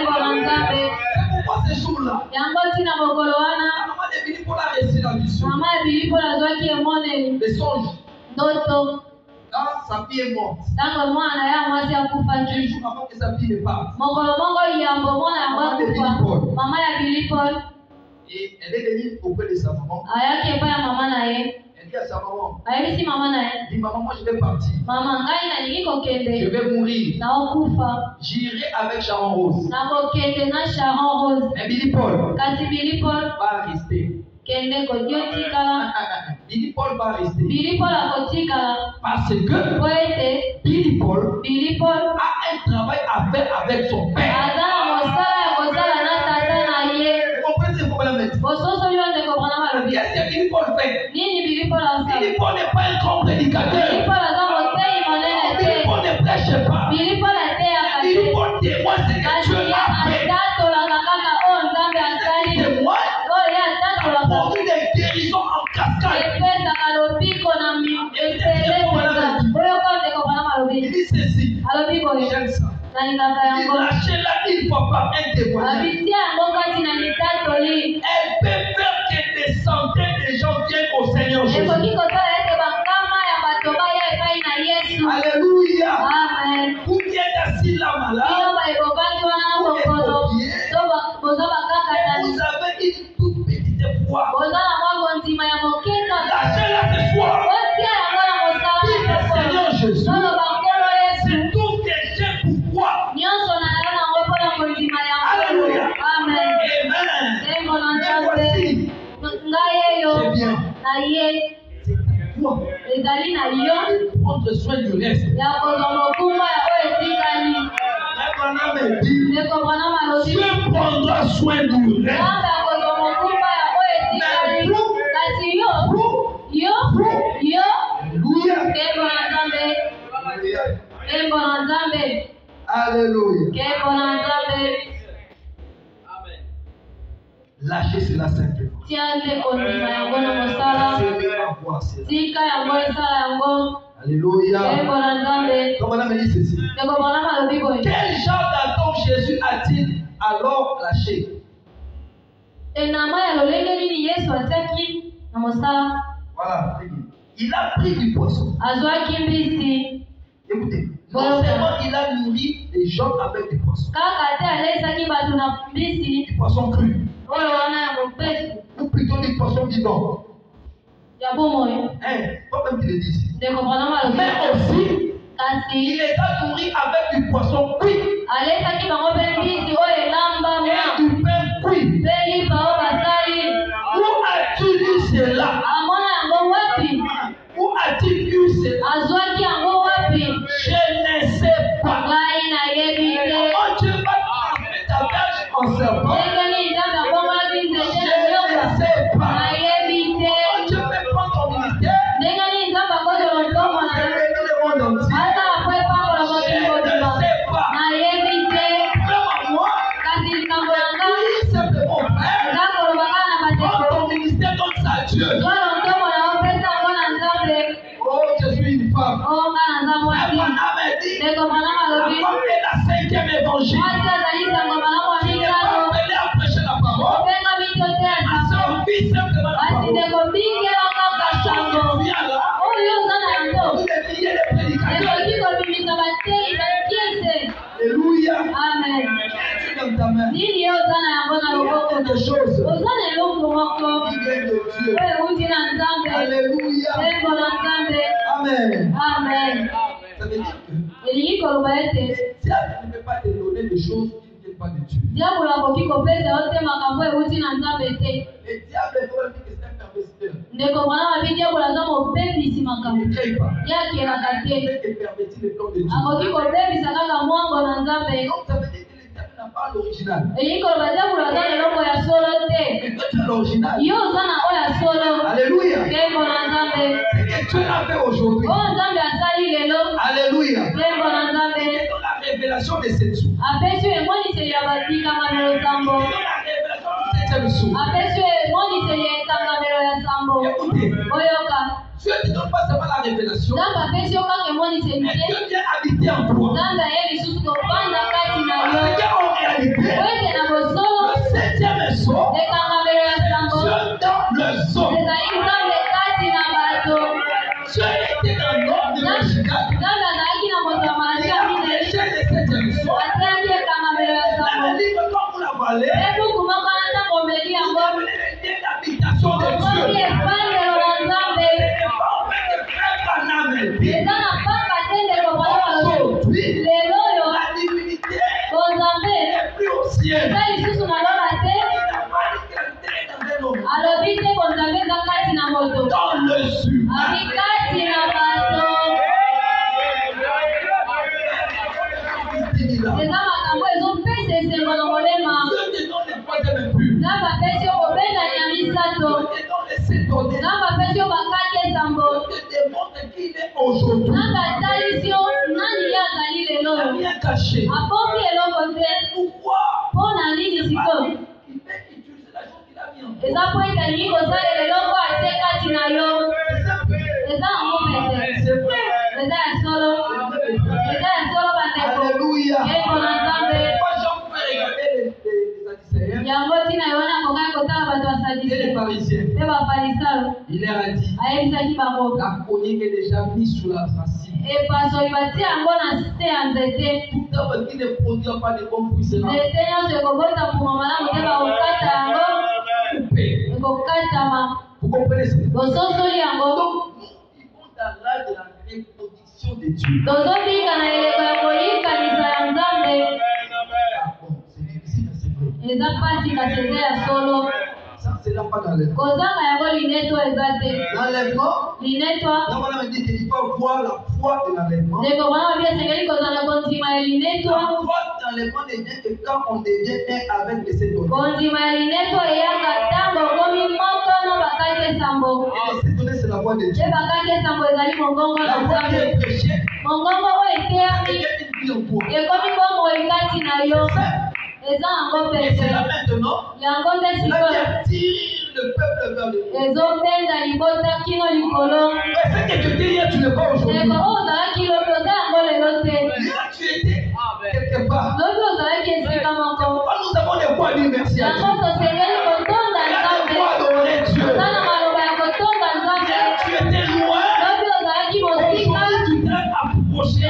Speaker 2: pourquoi ces jours-là, la maman de Bilipo a reçu la vision. Le songe. Quand sa fille est morte, un jour avant que sa fille ne parte, et elle est venue auprès de sa maman. Elle dit à sa maman, dit maman, moi je vais partir. Je vais mourir. J'irai avec Sharon Rose. Mais Billy Paul va rester. Billy Paul va rester. Parce que Billy Paul a un travail à faire avec son père. Vous comprenez ce problème? Qu'est-ce que Billy Paul fait? Billy Paul n'est pas un grand prédicateur. Billy Paul ne prêche pas. Billy Paul témoigne ce que Dieu a fait. Produit des guérisons en cascade. Il dit ceci. J'aime ça. Lâchez-la, il ne faut pas un témoignage. Elle peut faire que des centaines de gens viennent au Seigneur Jésus. Alléluia.
Speaker 1: Amen.
Speaker 2: Vous qui êtes assis là malade, vous avez une toute petite foi. Lâchez-la ce soir. Seigneur Jésus, c'est tout ce que j'ai pour toi. Alléluia.
Speaker 1: Amen.
Speaker 2: Amen. Et voici, c'est bien. C'est ta foi. Prendre soin du reste. Abraham dit, Dieu prendra soin du reste. Alléluia. Lâchez cela simplement. Alléluia. Donc on a dit ceci. Quel genre d'atome Jésus a-t-il alors lâché? Voilà. Il a pris du poisson. Écoutez, non seulement il a nourri les gens avec du poisson. Du poisson cru. Ou plutôt du poisson vivant. Pas même qu'il le dise. Mais aussi, il les a nourris avec du poisson cuit. Et du pain cuit. Où as-tu lu cela? Où as-tu vu cela? Je ne sais pas. Comment Dieu va transformer ta verge en serpent? Je ne sais pas. Comment Dieu peut prendre ton ministère et bénir le monde entier? Je ne sais pas. Vraiment moi, oui, simplement Père, prends ton ministère comme ça, Dieu. Oh, je suis une femme. Abraham a dit, la femme est la 5e évangile. Il n'est pas appelé à prêcher la parole, à servir simplement la parole. La chose qui vient là, tous les milliers de prédicateurs. Alléluia.
Speaker 1: Amen.
Speaker 2: Tu dans ta main. Il y a quelque chose qui vient de Dieu. Alléluia. Amen.
Speaker 1: Amen.
Speaker 2: Ça veut dire que le diable ne peut pas te donner des choses qui ne viennent pas de Dieu. Le diable est vraiment dit que c'est un perversiteur. Il ne crée pas. Il peut pervertir le plan de Dieu. Donc ça veut dire que le diable n'a pas l'original. Mais toi tu as l'original. Alléluia. C'est que Dieu l'a fait aujourd'hui. Alléluia. C'est dans la révélation de cette jour. C'est dans la révélation de cette jour. Écoutez, Dieu ne te donne pas seulement la révélation, mais Dieu vient habiter en toi. Parce qu'en réalité, le 7e sceau, Dieu dans le sceau. Dieu était dans l'ordre de Machigal. Il a prêché le 7e sceau. Dans le livre, quand vous la valez, il y a l'habitation de Dieu. Aujourd'hui, la divinité n'est plus au ciel. Il n'a pas dit qu'elle était dans un homme. Dans le humain. Aujourd'hui, rien caché. Pourquoi? Il fait utiliser la chose qu'il a mis en c'est vrai. Alléluia. Moi, j'en peux regarder les Parisiens. Il leur a dit, la chronique est déjà mise sous la racine. Tout homme qui ne produit pas de bons fruits sera coupé. Vous comprenez ce que je veux dire? Donc, nous, ils vont dans l'âge de la reproduction de Dieu. C'est difficile à se voir. Ça, c'est là pas d'enlèvement. L'enlèvement, on a dit qu'il faut voir la foi de l'enlèvement. La foi d'enlèvement ne vient que quand on devient un avec les sept données. Et les sept données, c'est la voix de Dieu. La voix qui est prêchée, ça devient une vie en toi. Et c'est là maintenant, là qui attire le peuple vers le monde. Mais ce que tu dis hier, tu ne pas aujourd'hui. Hier, tu étais quelque part. Pourquoi nous avons des quoi dire merci à Dieu? Il y a des quoi adorer Dieu. Hier, tu étais loin. Aujourd'hui, tu t'es approché.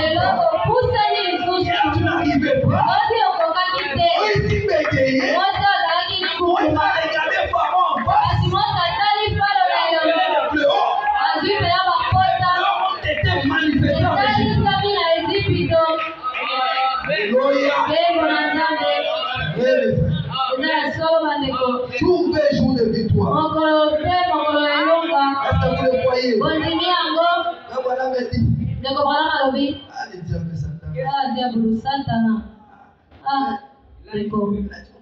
Speaker 1: ndeko mwana malobi
Speaker 2: Ah, le diable Satan.
Speaker 1: ah diable satana ah ndeko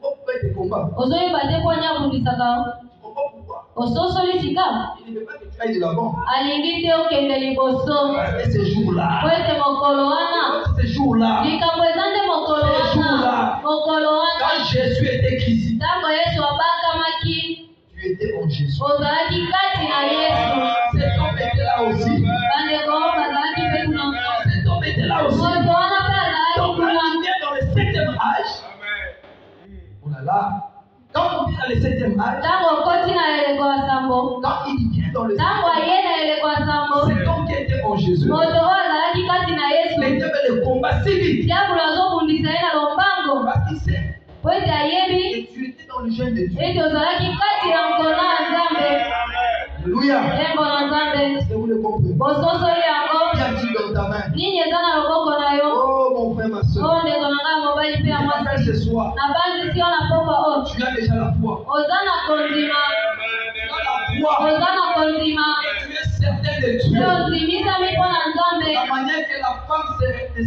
Speaker 2: Pourquoi il te combat?
Speaker 1: ozoyeba te po anyabundisaka
Speaker 2: Tu comprends pourquoi?
Speaker 1: ososolisika
Speaker 2: Il ne veut pas que tu ailles de l'avant.
Speaker 1: alingi te okende liboso
Speaker 2: Parce que ces jours-là,
Speaker 1: po ete mokolo wana
Speaker 2: ces jours-là,
Speaker 1: likambo eza nde mokolo wana mokolo wana
Speaker 2: quand Jésus était ici,
Speaker 1: ntango yesu abakamaki
Speaker 2: tu étais en Jésus.
Speaker 1: ozalaki kati na yesu
Speaker 2: Cet homme était là aussi.
Speaker 1: bandeko bazalaki mpe kuna
Speaker 2: Cet homme était là aussi.
Speaker 1: moto wana mpe azalaki
Speaker 2: Donc
Speaker 1: kuna
Speaker 2: là, il vient dans le 7e âge. Oh là là. Quand on vient dans le 7e âge,
Speaker 1: ntango okoti na eleko ya sambo
Speaker 2: quand il vient dans le 7e
Speaker 1: ntango
Speaker 2: âge,
Speaker 1: aye na eleko ya sambo
Speaker 2: cet homme qui était en Jésus,
Speaker 1: moto oyo azalaki kati na yesu
Speaker 2: il avait le combat si vite.
Speaker 1: diabolo azobundisa ye na lombango
Speaker 2: Parce qu'il sait
Speaker 1: po ete ayebi
Speaker 2: que tu étais dans le jeûne de Dieu.
Speaker 1: ete ozalaki kati na mokolo na nzambe
Speaker 2: Alléluia.
Speaker 1: lembo na nzambe
Speaker 2: Est-ce que vous le comprenez?
Speaker 1: bososoli yango
Speaker 2: Qu'y a-t-il dans ta main?
Speaker 1: nini eza na loboko na yo
Speaker 2: Oh mon frère, ma soeur.
Speaker 1: oyo ndeko na ngai mobali mpe ya
Speaker 2: Je t'appelle
Speaker 1: mwasi
Speaker 2: ce soir.
Speaker 1: nabandisi yo na pokwa oyo
Speaker 2: Tu as déjà la foi.
Speaker 1: oza na kondima
Speaker 2: Tu as la foi.
Speaker 1: oza na kondima
Speaker 2: Tu es certain de Dieu.
Speaker 1: mpe ozimisami mpo na nzambe
Speaker 2: La manière que la femme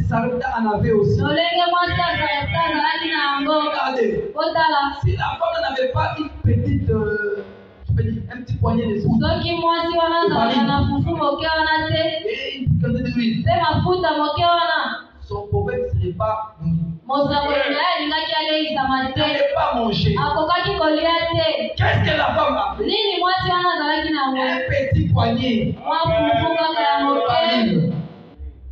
Speaker 2: s'arrêta en avait aussi.
Speaker 1: lolenge mwasi azalaki na yango
Speaker 2: Regardez.
Speaker 1: otala
Speaker 2: Si la femme n'avait pas une petite, je peux dire, un petit poignet de soude
Speaker 1: soki mwasi wana azalaka na fufu moke wana te
Speaker 2: et une quantité d'huile,
Speaker 1: mpe mafuta moke wana
Speaker 2: son prophète ne serait pas nourri.
Speaker 1: mosakoli na ye alingaki aleisama
Speaker 2: Il
Speaker 1: te
Speaker 2: n'allait pas manger.
Speaker 1: akokaki kolia te
Speaker 2: Qu'est-ce que la femme a fait?
Speaker 1: nini mwasi wana azalaki na yango
Speaker 2: Un petit poignet
Speaker 1: mwa fufu kaka ya moke
Speaker 2: d'huile.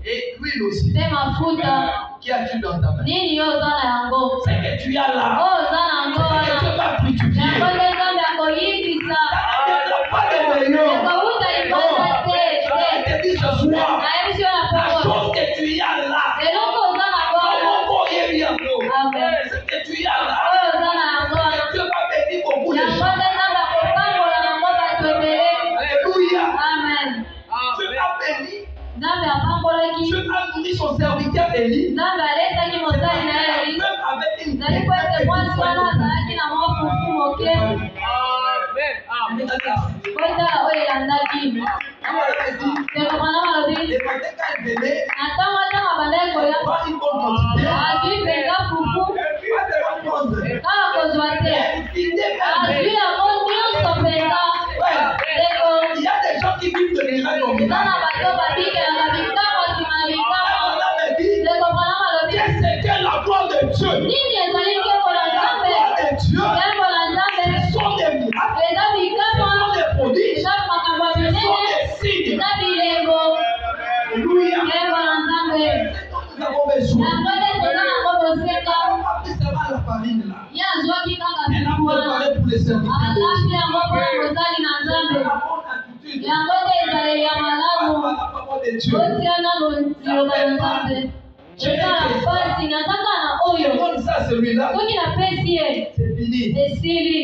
Speaker 2: Et l'huile aussi.
Speaker 1: mpe mafuta
Speaker 2: Qui as-tu dans ta main?
Speaker 1: nini yo oza na yango
Speaker 2: C'est que tu as là.
Speaker 1: oyo oza na yango
Speaker 2: C'est que tu
Speaker 1: wana
Speaker 2: vas purifier.
Speaker 1: yango nde nzambe akoyibisa
Speaker 2: Il n'y a pas de meilleur.
Speaker 1: ekowuta libasa te
Speaker 2: Je te dis ce soir,
Speaker 1: nayebisi yo na
Speaker 2: la
Speaker 1: poko
Speaker 2: chose que tu as là,
Speaker 1: eloko oza na wana amen
Speaker 2: ce que tu as là,
Speaker 1: oyo oza na yango wana
Speaker 2: Dieu va bénir beaucoup de
Speaker 1: yango
Speaker 2: gens.
Speaker 1: nde nzambe akopambola yango bato ebele
Speaker 2: Alléluia.
Speaker 1: amen
Speaker 2: Dieu a béni.
Speaker 1: nzambe apambolaki
Speaker 2: Dieu a nourri son serviteur Élie.
Speaker 1: nzambe alesaki mosali na ye eli
Speaker 2: Même avec une
Speaker 1: zali po ete mwasi wana azalaki na mwa fufu moke kotala oyo elandaki ndeko mwana malobi na ntango ntango abandaki koya azwi mpenza fufu kaka kozwa te azwi yango nyonso mpenza ndeko eza na bato babikelaka bikambo nsima na bikambo ndeko mwana malobi nini ezali nkembo na nzambe nkembo na nzambe eza bikambo chaque makambo ya minene eza bilembo nkembo na nzambe yango nde toza nango bosenga ye azwaki kaka fufu wana alambi yango mpona mosali na nzambe yango nde ezaleli ya malamu otia nano liloba na nzambe ezala mpasi nazaka na oyo soki napesi ye esili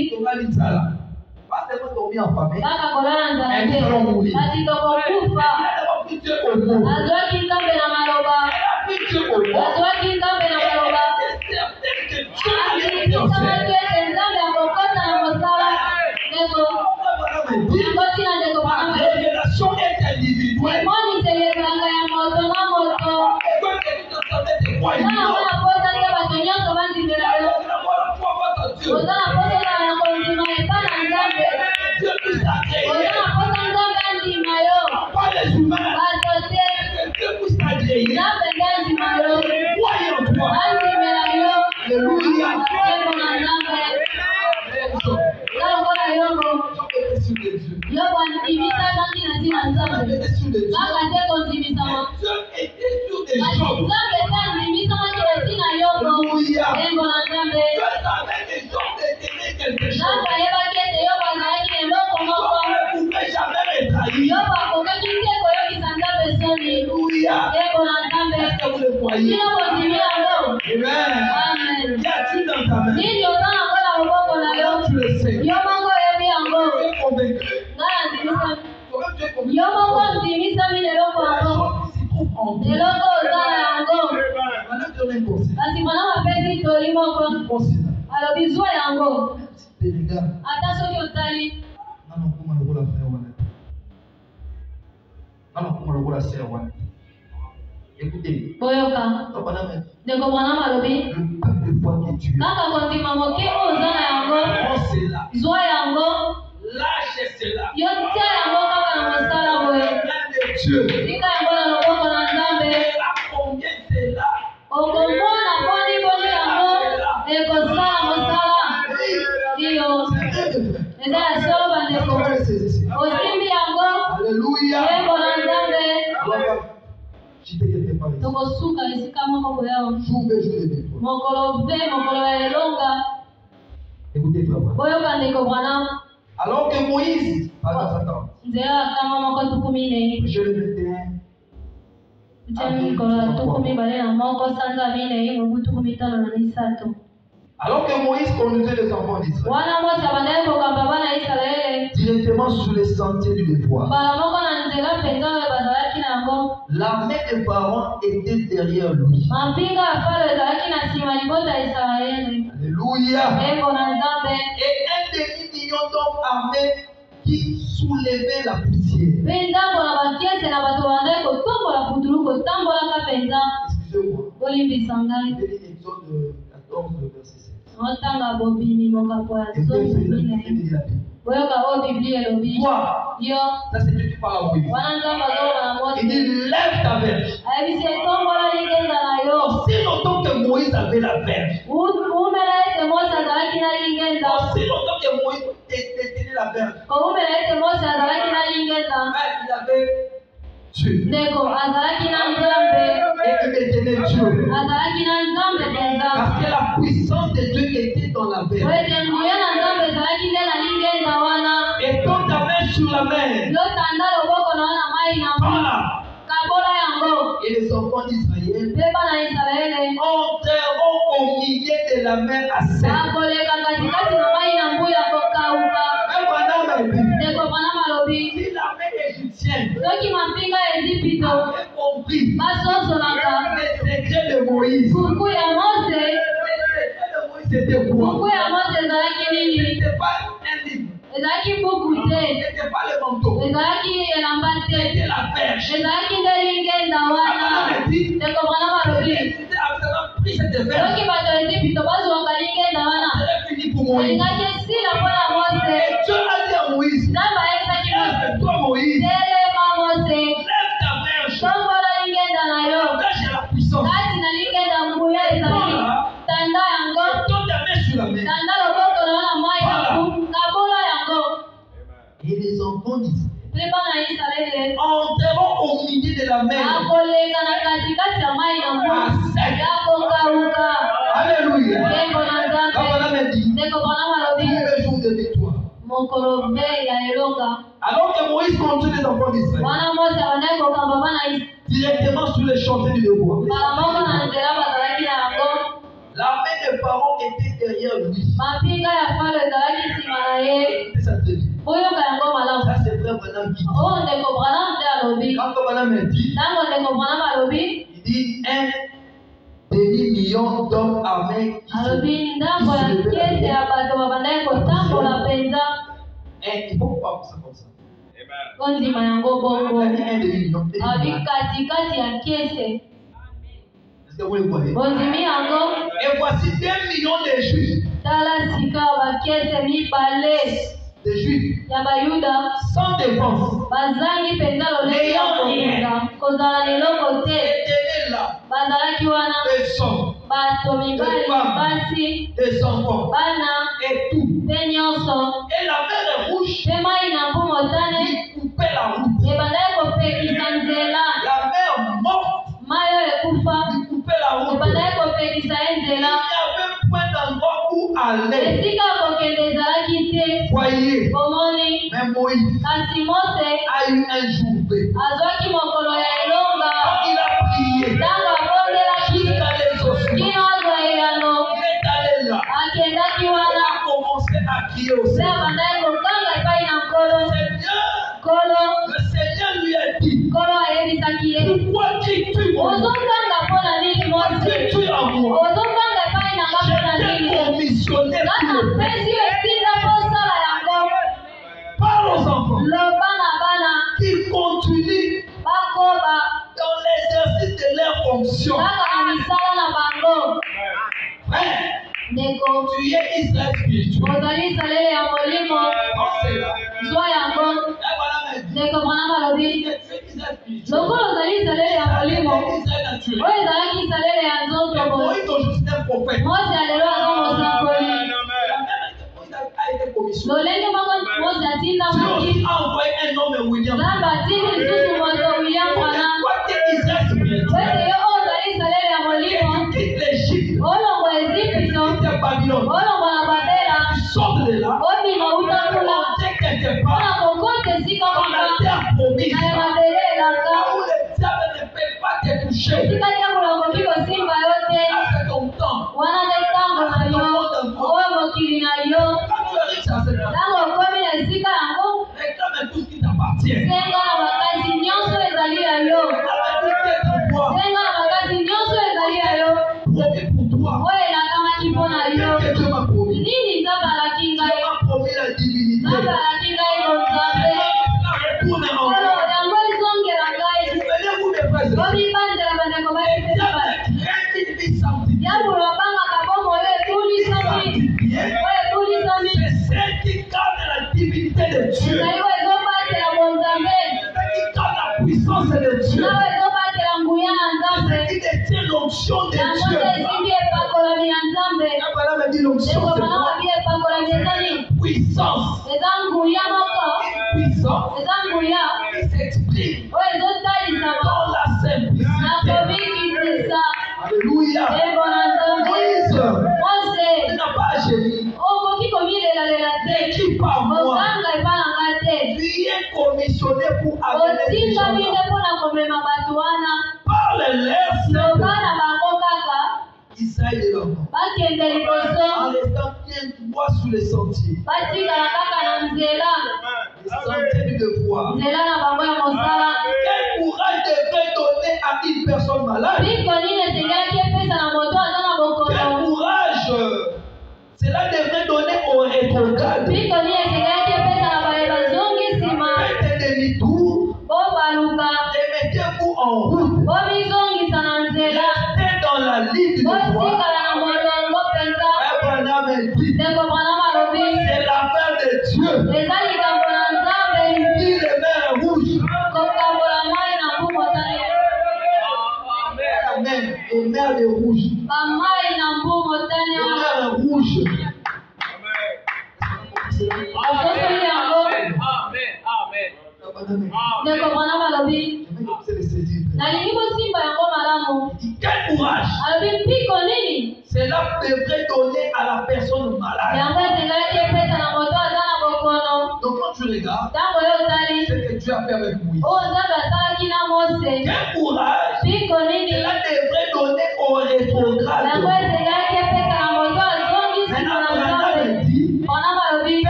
Speaker 1: kaka kolala nzala te kasi tokokufa azwaki nzambe na maloba azwaki nzambe na maloba akibisamaki ete nzambe akokota na mosala ndeko yango ntina ndeko bana emoniseli ezalaka ya moto na moto wana mona posa te bato nyonso bandimela yo oza na posa ezala na kondima epa na nzambe oza na posa nzambe andima yo bato te nzambe nde andima yo andimela yo tembo na nzambe eza lokola yongo yobo andimisakaki na ntina nzambe kaka te kondimisama kasi nzambe te andimisamaki na ntina yongo tembo na nzambe nzambe ayebaki ete yobo azalaki na eloko moko yobo akokaki te koyokisa nzambe soni tembo na nzambe bino kondimi yango amen nini oza na kola loboko na yo yo moko oyebi yango ngai andimisami yo moko ondimisami na eloko yango eloko oza na yango kasi mana mapesi toli moko alobi zwa yango ata soki otali
Speaker 2: Écoutez.
Speaker 1: Boyoka. Ndeko Branham alobi.
Speaker 2: Le peu de foi que tu as.
Speaker 1: Kaka kondima moke oza na yango.
Speaker 2: Prends cela.
Speaker 1: Zwa yango.
Speaker 2: Lâche cela.
Speaker 1: Yo tia yango kaka na mosala boye.
Speaker 2: Dieu.
Speaker 1: Tika yango na loboko na Nzambe.
Speaker 2: Combien cela?
Speaker 1: Okomona boni boni yango ekosala mosala. Iyo. Eza ya solo bandeko. Osimbi yango.
Speaker 2: Alléluia.
Speaker 1: Yembo na Nzambe.
Speaker 2: Jour
Speaker 1: tokosuka esika moko boyao.
Speaker 2: ve jour de toi.
Speaker 1: Mokolo ve mokolo ya elonga.
Speaker 2: Écoutez, frère.
Speaker 1: Boyoka ndeko Branham.
Speaker 2: Alors que Moïse, attends.
Speaker 1: Nzela kama moko tukumi ne.
Speaker 2: Je le 21.
Speaker 1: Mchemi kola tukumi bale na moko sanza mine mubu tukumi tano na misato.
Speaker 2: Alors que Moïse conduisait les enfants d'Israël
Speaker 1: Wana Mose abandele kokamba bana Israele
Speaker 2: directement sur les sentiers du devoir,
Speaker 1: bala moko na nzela penza oyo bazalaki na yango.
Speaker 2: la main des parents était derrière lui.
Speaker 1: Mampinga ya Faro ezalaki na nsima libota ya Israele.
Speaker 2: Alléluia.
Speaker 1: Yembo na Nzambe.
Speaker 2: Et un demi-million d'hommes armés qui soulevaient la poussière.
Speaker 1: Mpe ndambo na bakiese na bato bandaki kotombola putulu kotambolaka penza.
Speaker 2: Excusez-moi.
Speaker 1: Bolimbisa ngai.
Speaker 2: Je vais lire Exode 14, verset 7.
Speaker 1: Otanga bobimi mokapo ya
Speaker 2: Et
Speaker 1: zomi
Speaker 2: puis,
Speaker 1: mine. Boyoka oyo Biblia elobi.
Speaker 2: toi,
Speaker 1: Yo
Speaker 2: ça c'est que tu parles à Moïse.
Speaker 1: wana Nzambe azoloba na
Speaker 2: Il
Speaker 1: Mose.
Speaker 2: dit lève ta verge.
Speaker 1: Ayebisi etombola lingenda na yo.
Speaker 2: Aussi longtemps que Moïse avait la verge.
Speaker 1: Umela ete Mose azalaki na lingenda.
Speaker 2: Aussi longtemps que Moïse tenait la verge.
Speaker 1: Koumela ete Mose azalaki na lingenda.
Speaker 2: Il avait Dieu.
Speaker 1: Ndeko azalaki na Nzambe.
Speaker 2: Et il détenait Dieu.
Speaker 1: Azalaki na Nzambe penza.
Speaker 2: Parce que la puissance de Dieu était dans la verge.
Speaker 1: Ete nguya na Nzambe ezalaki nde na lingenda wana.
Speaker 2: Et tends ta main sur la mer.
Speaker 1: Yotanda loboko na wana mai na
Speaker 2: Voilà.
Speaker 1: kabola yango.
Speaker 2: Et les enfants d'Israël
Speaker 1: Mpe bana Israele
Speaker 2: enterreront au milieu de la mer à sec.
Speaker 1: bakoleka katikati na mai na mbuya kokauka. Ndeko Branham alobi
Speaker 2: Si l'armée égyptienne
Speaker 1: soki mampinga ya Ezipito
Speaker 2: avait compris
Speaker 1: basosolaka
Speaker 2: le secret de Moïse,
Speaker 1: kuku ya Mose,
Speaker 2: le secret de Moïse c'était
Speaker 1: kuku
Speaker 2: quoi?
Speaker 1: ya Mose ezalaki
Speaker 2: Ce
Speaker 1: nini?
Speaker 2: n'était pas un livre,
Speaker 1: Ezalaki buku
Speaker 2: ce
Speaker 1: te,
Speaker 2: n'était pas le manteau,
Speaker 1: ezalaki elamba te,
Speaker 2: c'était la verge.
Speaker 1: ezalaki nde lingenda wana. Ndeko Branham alobi
Speaker 2: C'était absolument pris cette verge.
Speaker 1: soki bato ya Ezipito bazwaka lingenda wana
Speaker 2: C'était fini pour Moïse.
Speaker 1: elingaki esila mpona Mose.
Speaker 2: Et Dieu a dit à Moïse,
Speaker 1: Nzambe ayebisaki Mose
Speaker 2: lève-toi Moïse,
Speaker 1: telema Mose,
Speaker 2: lève ta verge.
Speaker 1: tombola lingenda na yo.
Speaker 2: La verge est la puissance.
Speaker 1: Kati na lingenda mbuya ezalaki tanda yango.
Speaker 2: Tends ta main sur la mer.
Speaker 1: Tanda loboko na wana mai yango kabola yango.
Speaker 2: Et les enfants d'Israël
Speaker 1: Mpe bana Israele
Speaker 2: enterreront au milieu de la mer.
Speaker 1: akoleka na katikati ya mai na mbuya ya kokauka.
Speaker 2: Alléluia.
Speaker 1: Yembo na Nzambe.
Speaker 2: Papa m'a dit,
Speaker 1: Ndeko Branham alobi
Speaker 2: tous les jours de victoire.
Speaker 1: mokolo ve ya elonga.
Speaker 2: Alors que Moïse conduit les enfants d'Israël
Speaker 1: Wana Mose abandaki kokamba bana
Speaker 2: directement sur les chantiers du devoir,
Speaker 1: mbala moko na nzela bazalaki na yango.
Speaker 2: l'armée des parents était derrière lui.
Speaker 1: Mampinga ya Faro ezalaki nsima na ye.
Speaker 2: Écoutez ça te dit.
Speaker 1: Boyoka yango malamu.
Speaker 2: Ça c'est vrai Branham qui dit.
Speaker 1: Oyo ndeko Branham nde alobi.
Speaker 2: Quand Branham m'a dit,
Speaker 1: Ntango ndeko Branham alobi
Speaker 2: il dit un demi-million d'hommes armés qui
Speaker 1: alobi ndambo ya kese ya bato babandaki kotambola penza.
Speaker 2: Il faut pas ça comme ça.
Speaker 1: Ondima yango bongo.
Speaker 2: Il a dit un demi-million.
Speaker 1: Abi katikati ya kese.
Speaker 2: Est-ce que vous le voyez?
Speaker 1: Ondimi yango.
Speaker 2: Et voici 2 millions de juifs.
Speaker 1: Tala sika bakese mibale
Speaker 2: Des juifs
Speaker 1: ya bayuda
Speaker 2: sans défense.
Speaker 1: bazangi penza lolenge ya kokuza kozala na eloko te.
Speaker 2: Étaient là.
Speaker 1: Bazalaki wana
Speaker 2: Des hommes,
Speaker 1: bato mibali basi
Speaker 2: des enfants
Speaker 1: bana
Speaker 2: et tout.
Speaker 1: mpe nyonso.
Speaker 2: Et la mer est rouge.
Speaker 1: Mpe mai na mbu motane
Speaker 2: Il coupait la route.
Speaker 1: ebandaki kopekisa nzela.
Speaker 2: La mer morte.
Speaker 1: Mai oyo ekufa
Speaker 2: Il coupait la route.
Speaker 1: ebandaki kopekisa ye
Speaker 2: Il n'y
Speaker 1: nzela.
Speaker 2: avait point d'endroit où aller.
Speaker 1: Esika kokende ezalaki te.
Speaker 2: Voyez,
Speaker 1: Omoni
Speaker 2: mais Moïse
Speaker 1: kasi Mose
Speaker 2: a eu un jour B.
Speaker 1: azwaki mokolo ya elonga.
Speaker 2: Il a prié.
Speaker 1: Ntango abondelaki
Speaker 2: Jusqu'à les ossements.
Speaker 1: kino azwa eyano
Speaker 2: Il est allé là.
Speaker 1: akendaki
Speaker 2: Il
Speaker 1: wana
Speaker 2: a commencé à crier au
Speaker 1: mpe
Speaker 2: Seigneur.
Speaker 1: abandaki kokanga epai na nkolo.
Speaker 2: Seigneur,
Speaker 1: Nkolo
Speaker 2: le Seigneur lui a dit,
Speaker 1: nkolo ayebisaki ye
Speaker 2: pourquoi dis-tu mon nom?
Speaker 1: ozokanga mpo na nini Mose?
Speaker 2: Dis-tu à moi?
Speaker 1: Ozokanga epai na nga mpo na
Speaker 2: Je t'ai
Speaker 1: nini?
Speaker 2: commissionné
Speaker 1: Nga
Speaker 2: pour le faire.
Speaker 1: napesi yo etinda mposala yango.
Speaker 2: Parle aux enfants
Speaker 1: Loba na bana
Speaker 2: qui continuent
Speaker 1: bakoba
Speaker 2: dans l'exercice de leur
Speaker 1: fonction. Frère, tu es Israël spirituel. Pensez là.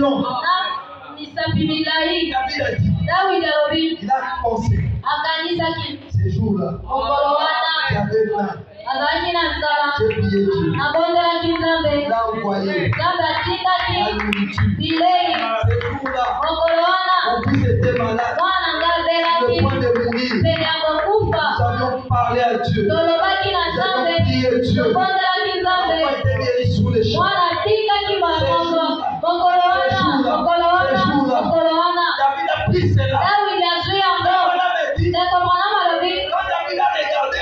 Speaker 2: long.
Speaker 1: David a dit,
Speaker 2: il a pensé, ces jours-là, il y avait plein. J'ai prié Dieu. Il a envoyé la nourriture. Ces jours-là, mon fils était malade. Le point de mourir. Nous avions parlé à Dieu. Nous avions prié Dieu. L'enfant était guéri sur les champs. David a pris cela. Quand David a regardé,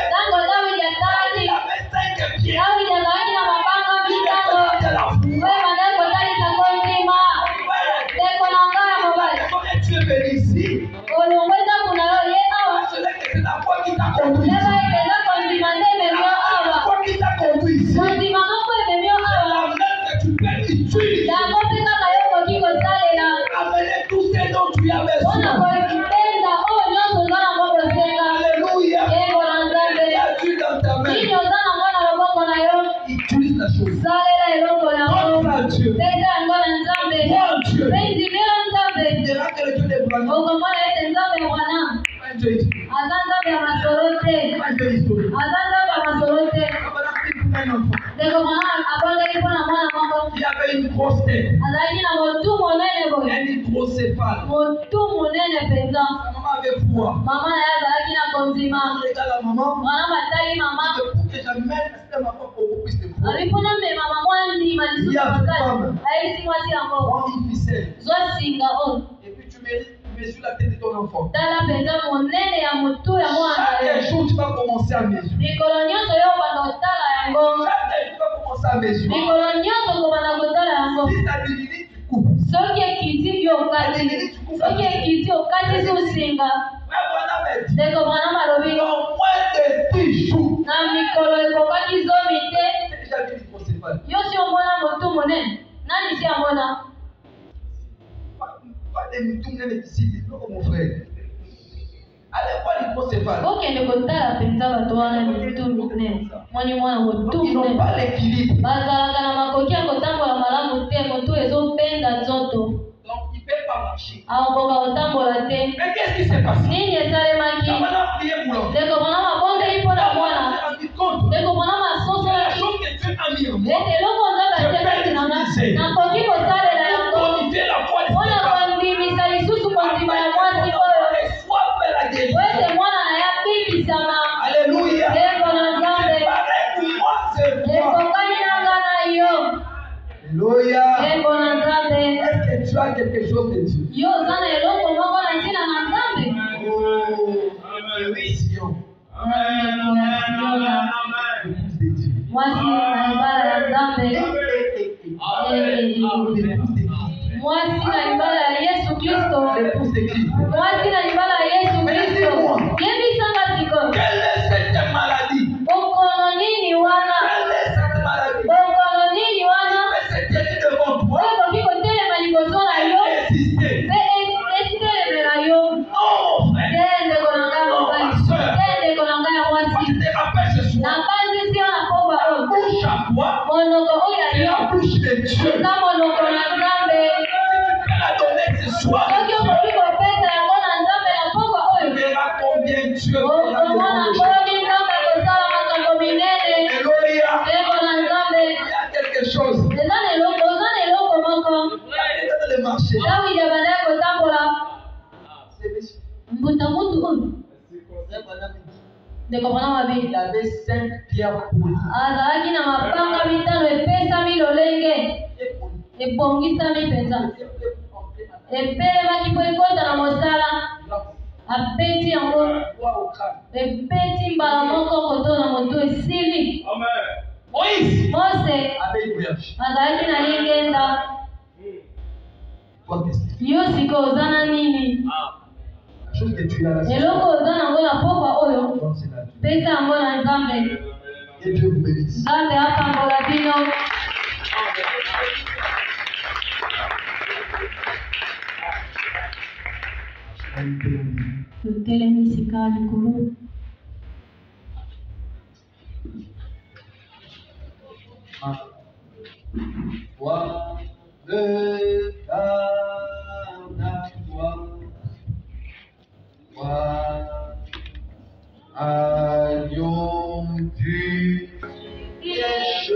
Speaker 2: il avait 5 pieds. Tu es venu ici. C'est la foi qui t'a conduit ici. La foi qui t'a conduit ici. C'est la même que tu peux utiliser. Amener tout ce dont tu as besoin. Alléluia. Il y a Dieu dans ta main. Utilise la chose. Donne à Dieu. Prends Dieu. Il dira que le Dieu des Branham. Un Dieu historique. Un Dieu historique. Un enfant. Il avait une grosse tête. Un hydrocéphale. Sa maman avait froid. Il regarde la maman. Pour que j'amène cette maman pour qu'on puisse te voir. Il y a une femme. Prends une ficelle. Et puis tu mesures la tête de ton enfant. Chaque jour tu vas commencer à mesurer. Chaque jour tu vas commencer à mesurer. Si ça diminue, tu coupes. Ça diminue, tu coupes. Dans moins de 10 jours. J'ai déjà vu l'hydrocéphale. Pas des moutons même ici, non mon frère. Allez voir l'hydrocéphale. Donc ils n'ont pas l'équilibre. Donc ils ne peuvent pas marcher. Mais qu'est-ce qui s'est passé? La maman a prié pour l'enfant. Elle s'est rendue compte que la chose que Dieu a mis en moi, je peux l'utiliser. Communiquer la foi de Alléluia. C'est pareil pour moi, c'est moi. Alléluia. Est-ce que tu as quelque chose de Dieu? Oh, mission. L'épouse de Dieu. L'épouse de qui? Quelle est cette maladie? Quelle est cette maladie? Mais c'est Dieu devant toi. Résister. Non, mon frère. Non, ma soeur. Moi, je te rappelle ce soir. La bouche à toi, c'est la bouche de Dieu. Si tu peux la donner ce soir, tu verras combien Dieu va te Alléluia. Il y a quelque chose. Il y a le marché. C'est monsieur. Il avait 5 pierres polies.
Speaker 1: Abeti yango ebeti mbala moko kotona moto esili. Mose azalaki na lingenda. Yo siko ozana nini? Eloko ozana yango na pokwa oyo pesa yango na Nzambe. Nzambe apangola bino. Tutelemi sika likolo.
Speaker 2: Un, 3, 2, 4.
Speaker 3: Agneau du péché.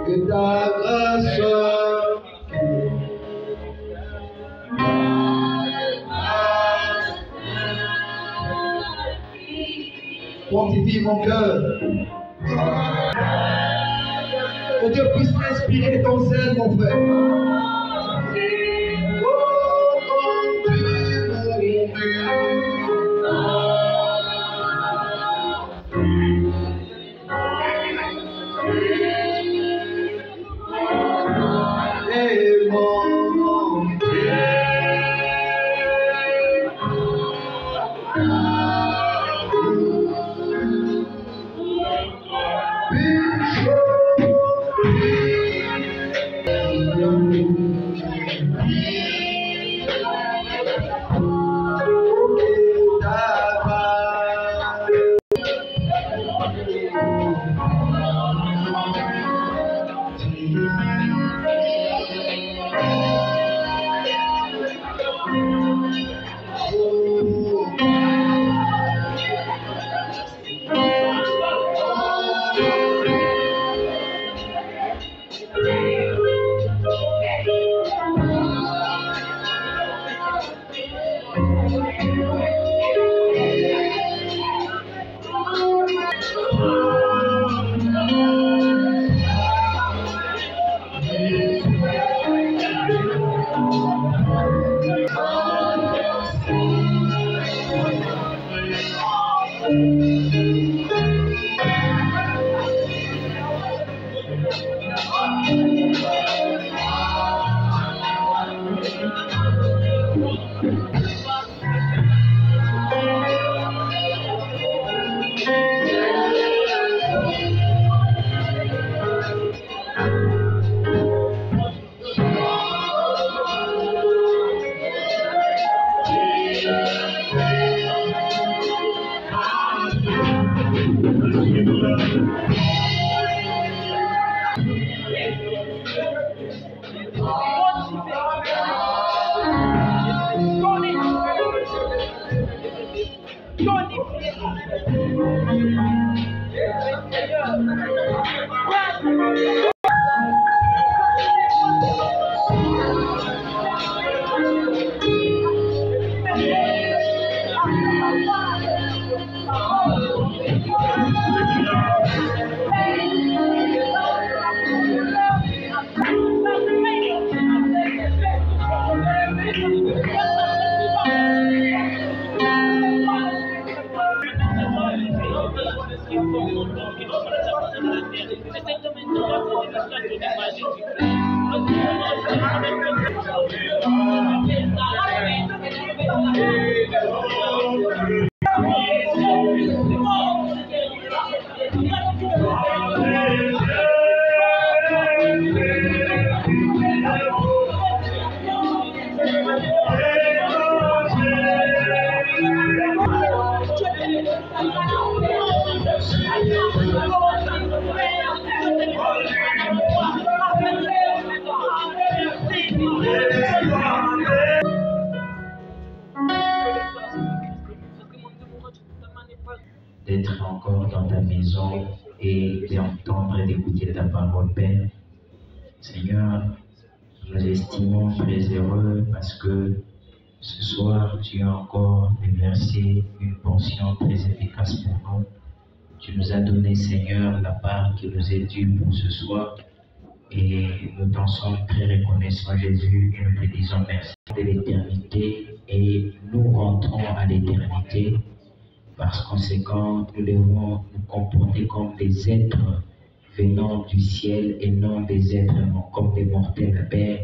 Speaker 3: Que ta grâce fortifie mon cœur. Que Dieu puisse m'inspirer ton zèle, mon frère.
Speaker 4: D'être encore dans ta maison et d'entendre et d'écouter ta parole, Père. Seigneur, nous estimons très heureux parce que ce soir, tu as encore déversé une portion très efficace pour nous. Tu nous as donné, Seigneur, la part qui nous est due pour ce soir. Et nous t'en sommes très reconnaissants, Jésus, et nous te disons merci de l'éternité. Et nous rentrons à l'éternité. Par conséquent, nous devons nous comporter comme des êtres venant du ciel et non des êtres comme des mortels, Père.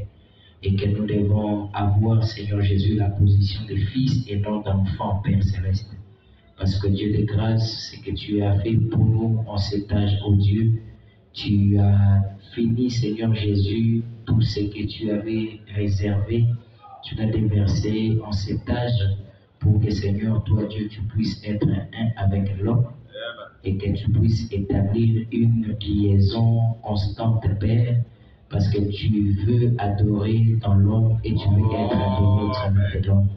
Speaker 4: Et que nous devons avoir, Seigneur Jésus, la position de fils et non d'enfant, Père Céleste. Parce que Dieu de grâce, ce que tu as fait pour nous en cet âge, oh Dieu, tu as fini, Seigneur Jésus, tout ce que tu avais réservé. tu l'as déversé en cet âge pour que, Seigneur, toi, Dieu, tu puisses être un avec l'homme et que tu puisses établir une liaison constante, Père, parce que tu veux adorer dans l'homme et tu veux être adoré au travers de l'homme.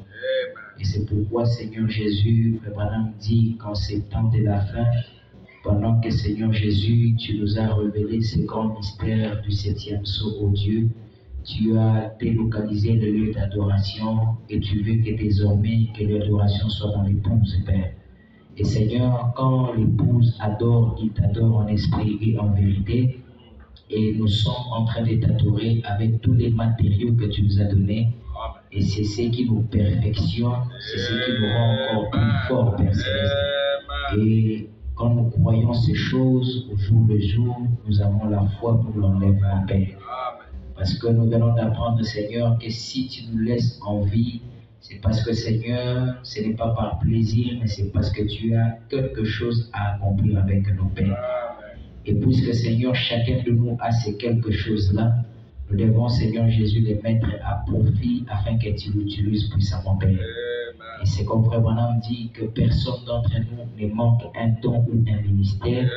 Speaker 4: Et c'est pourquoi, Seigneur Jésus, le Branham dit qu'en ces temps de la fin, pendant que, Seigneur Jésus, tu nous as révélé ce grand mystère du 7e sceau, ô Dieu, tu as délocalisé le lieu d'adoration et tu veux que désormais que l'adoration soit dans l'épouse, Père. Et Seigneur, quand l'épouse adore, il t'adore en esprit et en vérité. Et nous sommes en train de t'adorer avec tous les matériaux que tu nous as donnés. Et c'est ce qui nous perfectionne, c'est ce qui nous rend encore plus forts, Père Céleste. Et quand nous croyons ces choses, au jour le jour, nous avons la foi pour l'enlèvement, Père. Parce que nous venons d'apprendre, Seigneur, que si tu nous laisses en vie, c'est parce que, Seigneur, ce n'est pas par plaisir, mais c'est parce que tu as quelque chose à accomplir avec nos pères. Et puisque, Seigneur, chacun de nous a ces quelque chose-là, nous devons, Seigneur Jésus, les mettre à profit afin que tu l'utilises puissamment, Père. Et c'est comme Frère Branham dit que personne d'entre nous ne manque un don ou un ministère.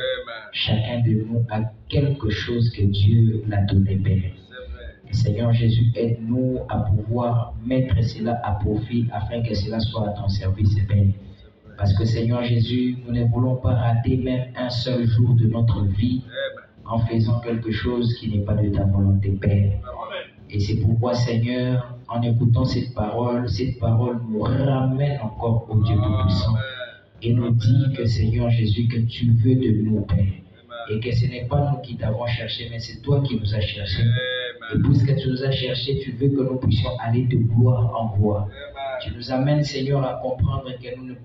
Speaker 4: Chacun de nous a quelque chose que Dieu l'a donné, Père. Et Seigneur Jésus, aide-nous à pouvoir mettre cela à profit afin que cela soit à ton service, Père. Parce que, Seigneur Jésus, nous ne voulons pas rater même un seul jour de notre vie en faisant quelque chose qui n'est pas de ta volonté, Père. Et c'est pourquoi, Seigneur, en écoutant cette parole nous ramène encore au Dieu Tout-Puissant et nous dit que, Seigneur Jésus, que tu veux de nous, Père. Et que ce n'est pas nous qui t'avons cherché, mais c'est toi qui nous as cherchés. Et puisque tu nous as cherchés, tu veux que nous puissions aller de gloire en gloire. Tu nous amènes, Seigneur, à comprendre que nous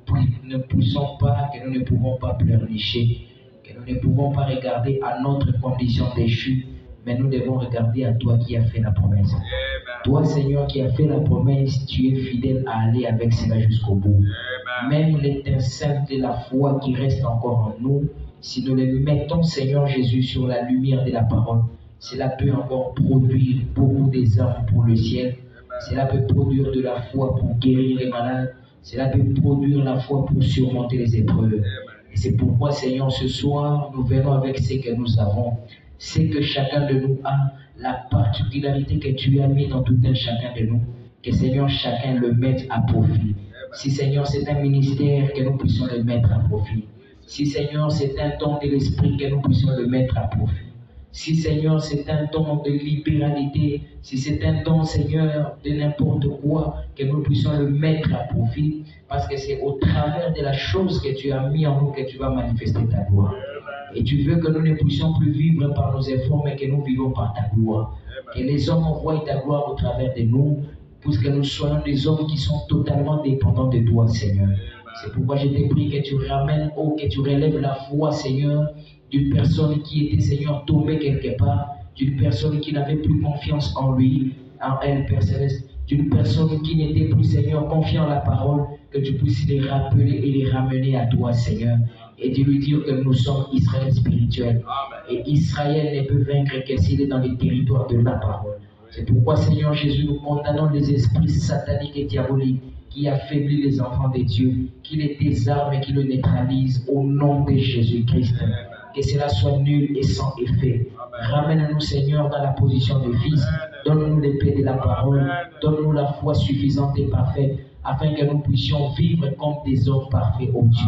Speaker 4: ne poussons pas, que nous ne pouvons pas pleurnicher, que nous ne pouvons pas regarder à notre condition déchue, mais nous devons regarder à toi qui as fait la promesse. Toi, Seigneur, qui as fait la promesse, tu es fidèle à aller avec cela jusqu'au bout. Même l'étincelle de la foi qui reste encore en nous, si nous les mettons, Seigneur Jésus, sur la lumière de la parole, cela peut encore produire beaucoup des âmes pour le ciel. Cela peut produire de la foi pour guérir les malades. Cela peut produire la foi pour surmonter les épreuves. Et c'est pourquoi, Seigneur, ce soir, nous venons avec ce que nous avons. Ce que chacun de nous a, la particularité que tu as mis dans tout un chacun de nous. Que, Seigneur, chacun le mette à profit. Si, Seigneur, c'est un ministère, que nous puissions le mettre à profit. Si, Seigneur, c'est un don de l'esprit, que nous puissions le mettre à profit. Si, Seigneur, c'est un don de libéralité, si c'est un don, Seigneur, de n'importe quoi, que nous puissions le mettre à profit, parce que c'est au travers de la chose que tu as mis en nous que tu vas manifester ta gloire. Et tu veux que nous ne puissions plus vivre par nos efforts, mais que nous vivons par ta gloire. Que les hommes voient ta gloire au travers de nous, puisque nous soyons des hommes qui sont totalement dépendants de toi, Seigneur. C'est pourquoi je te prie que tu ramènes, que tu relèves la foi, Seigneur, d'une personne qui était, Seigneur, tombée quelque part, d'une personne qui n'avait plus confiance en lui, en elle, Père Céleste, d'une personne qui n'était plus, Seigneur, confiant en la parole, que tu puisses les rappeler et les ramener à toi, Seigneur, et de lui dire que nous sommes Israël spirituel. Et Israël ne peut vaincre que s'il est dans les territoires de la parole. C'est pourquoi, Seigneur Jésus, nous condamnons les esprits sataniques et diaboliques qui affaiblissent les enfants de Dieu, qui les désarment et qui le neutralisent au nom de Jésus-Christ. Que cela soit nul et sans effet. Ramène-nous, Seigneur, dans la position de fils. Donne-nous l'épée de la parole. Donne-nous la foi suffisante et parfaite, afin que nous puissions vivre comme des hommes parfaits, ô Dieu.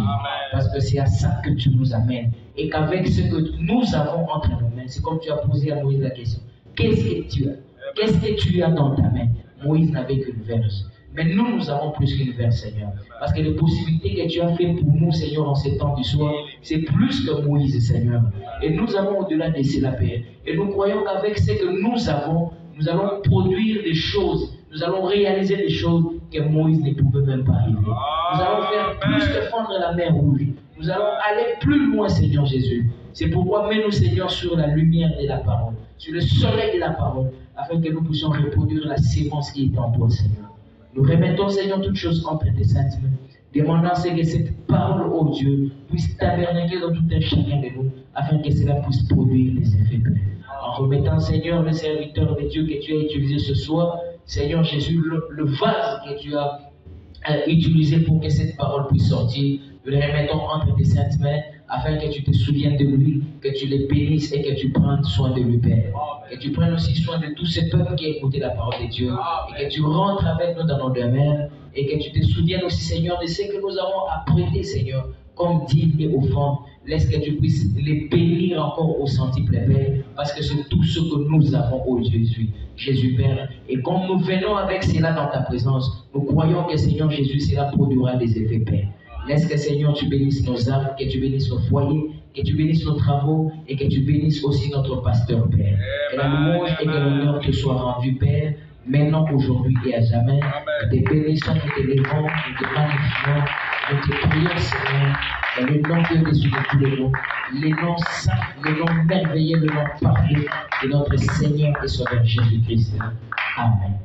Speaker 4: Parce que c'est à ça que tu nous amènes. Et qu'avec ce que nous avons entre nos mains, c'est comme tu as posé à Moïse la question. Qu'est-ce que tu as? Qu'est-ce que tu as dans ta main? Moïse n'avait qu'une verge. Mais nous avons plus qu'une verge, Seigneur. Parce que les possibilités que tu as fait pour nous, Seigneur, en ces temps du soir, c'est plus que Moïse, Seigneur. Et nous avons au-delà de cela, Père. Et nous croyons qu'avec ce que nous avons, nous allons produire des choses. Nous allons réaliser des choses que Moïse ne pouvait même pas arriver. Nous allons faire plus que fondre la mer rouge. Nous allons aller plus loin, Seigneur Jésus. C'est pourquoi mets-nous, Seigneur, sur la lumière de la parole, sur le soleil de la parole, afin que nous puissions reproduire la sémence qui est en toi, Seigneur. Nous remettons, Seigneur, toutes choses entre tes saintes mains, demandant que cette parole, ô Dieu, puisse tabernaquer dans tout un chacun de nous, afin que cela puisse produire des effets. En remettant, Seigneur, le serviteur de Dieu que tu as utilisé ce soir, Seigneur Jésus, le vase que tu as utilisé pour que cette parole puisse sortir. Nous les remettons entre tes saintes mains afin que tu te souviennes de lui, que tu les bénisses et que tu prennes soin de lui, Père. Que tu prennes aussi soin de tous ces peuples qui écoutent la parole de Dieu et que tu rentres avec nous dans nos demeures et que tu te souviennes aussi, Seigneur, de ce que nous avons apprêté, Seigneur, comme dîme et offrande. Laisse que tu puisses les bénir encore au centuple, Père, parce que c'est tout ce que nous avons, ô Jésus, Père. Et comme nous venons avec cela dans ta présence, nous croyons que, Seigneur Jésus, cela produira des effets, Père. Laisse que, Seigneur, tu bénisses nos âmes, que tu bénisses nos foyers, que tu bénisses nos travaux et que tu bénisses aussi notre pasteur, Père. Que la louange et que l'honneur te soient rendus, Père, maintenant, aujourd'hui et à jamais. Nous te bénissons, nous te levons, nous te magnifions, nous te prions, Seigneur, dans le nom qui est au-dessus de tous les noms, les noms saints, les noms merveilleux, le nom parfait de notre Seigneur et Sauveur Jésus-Christ. Amen.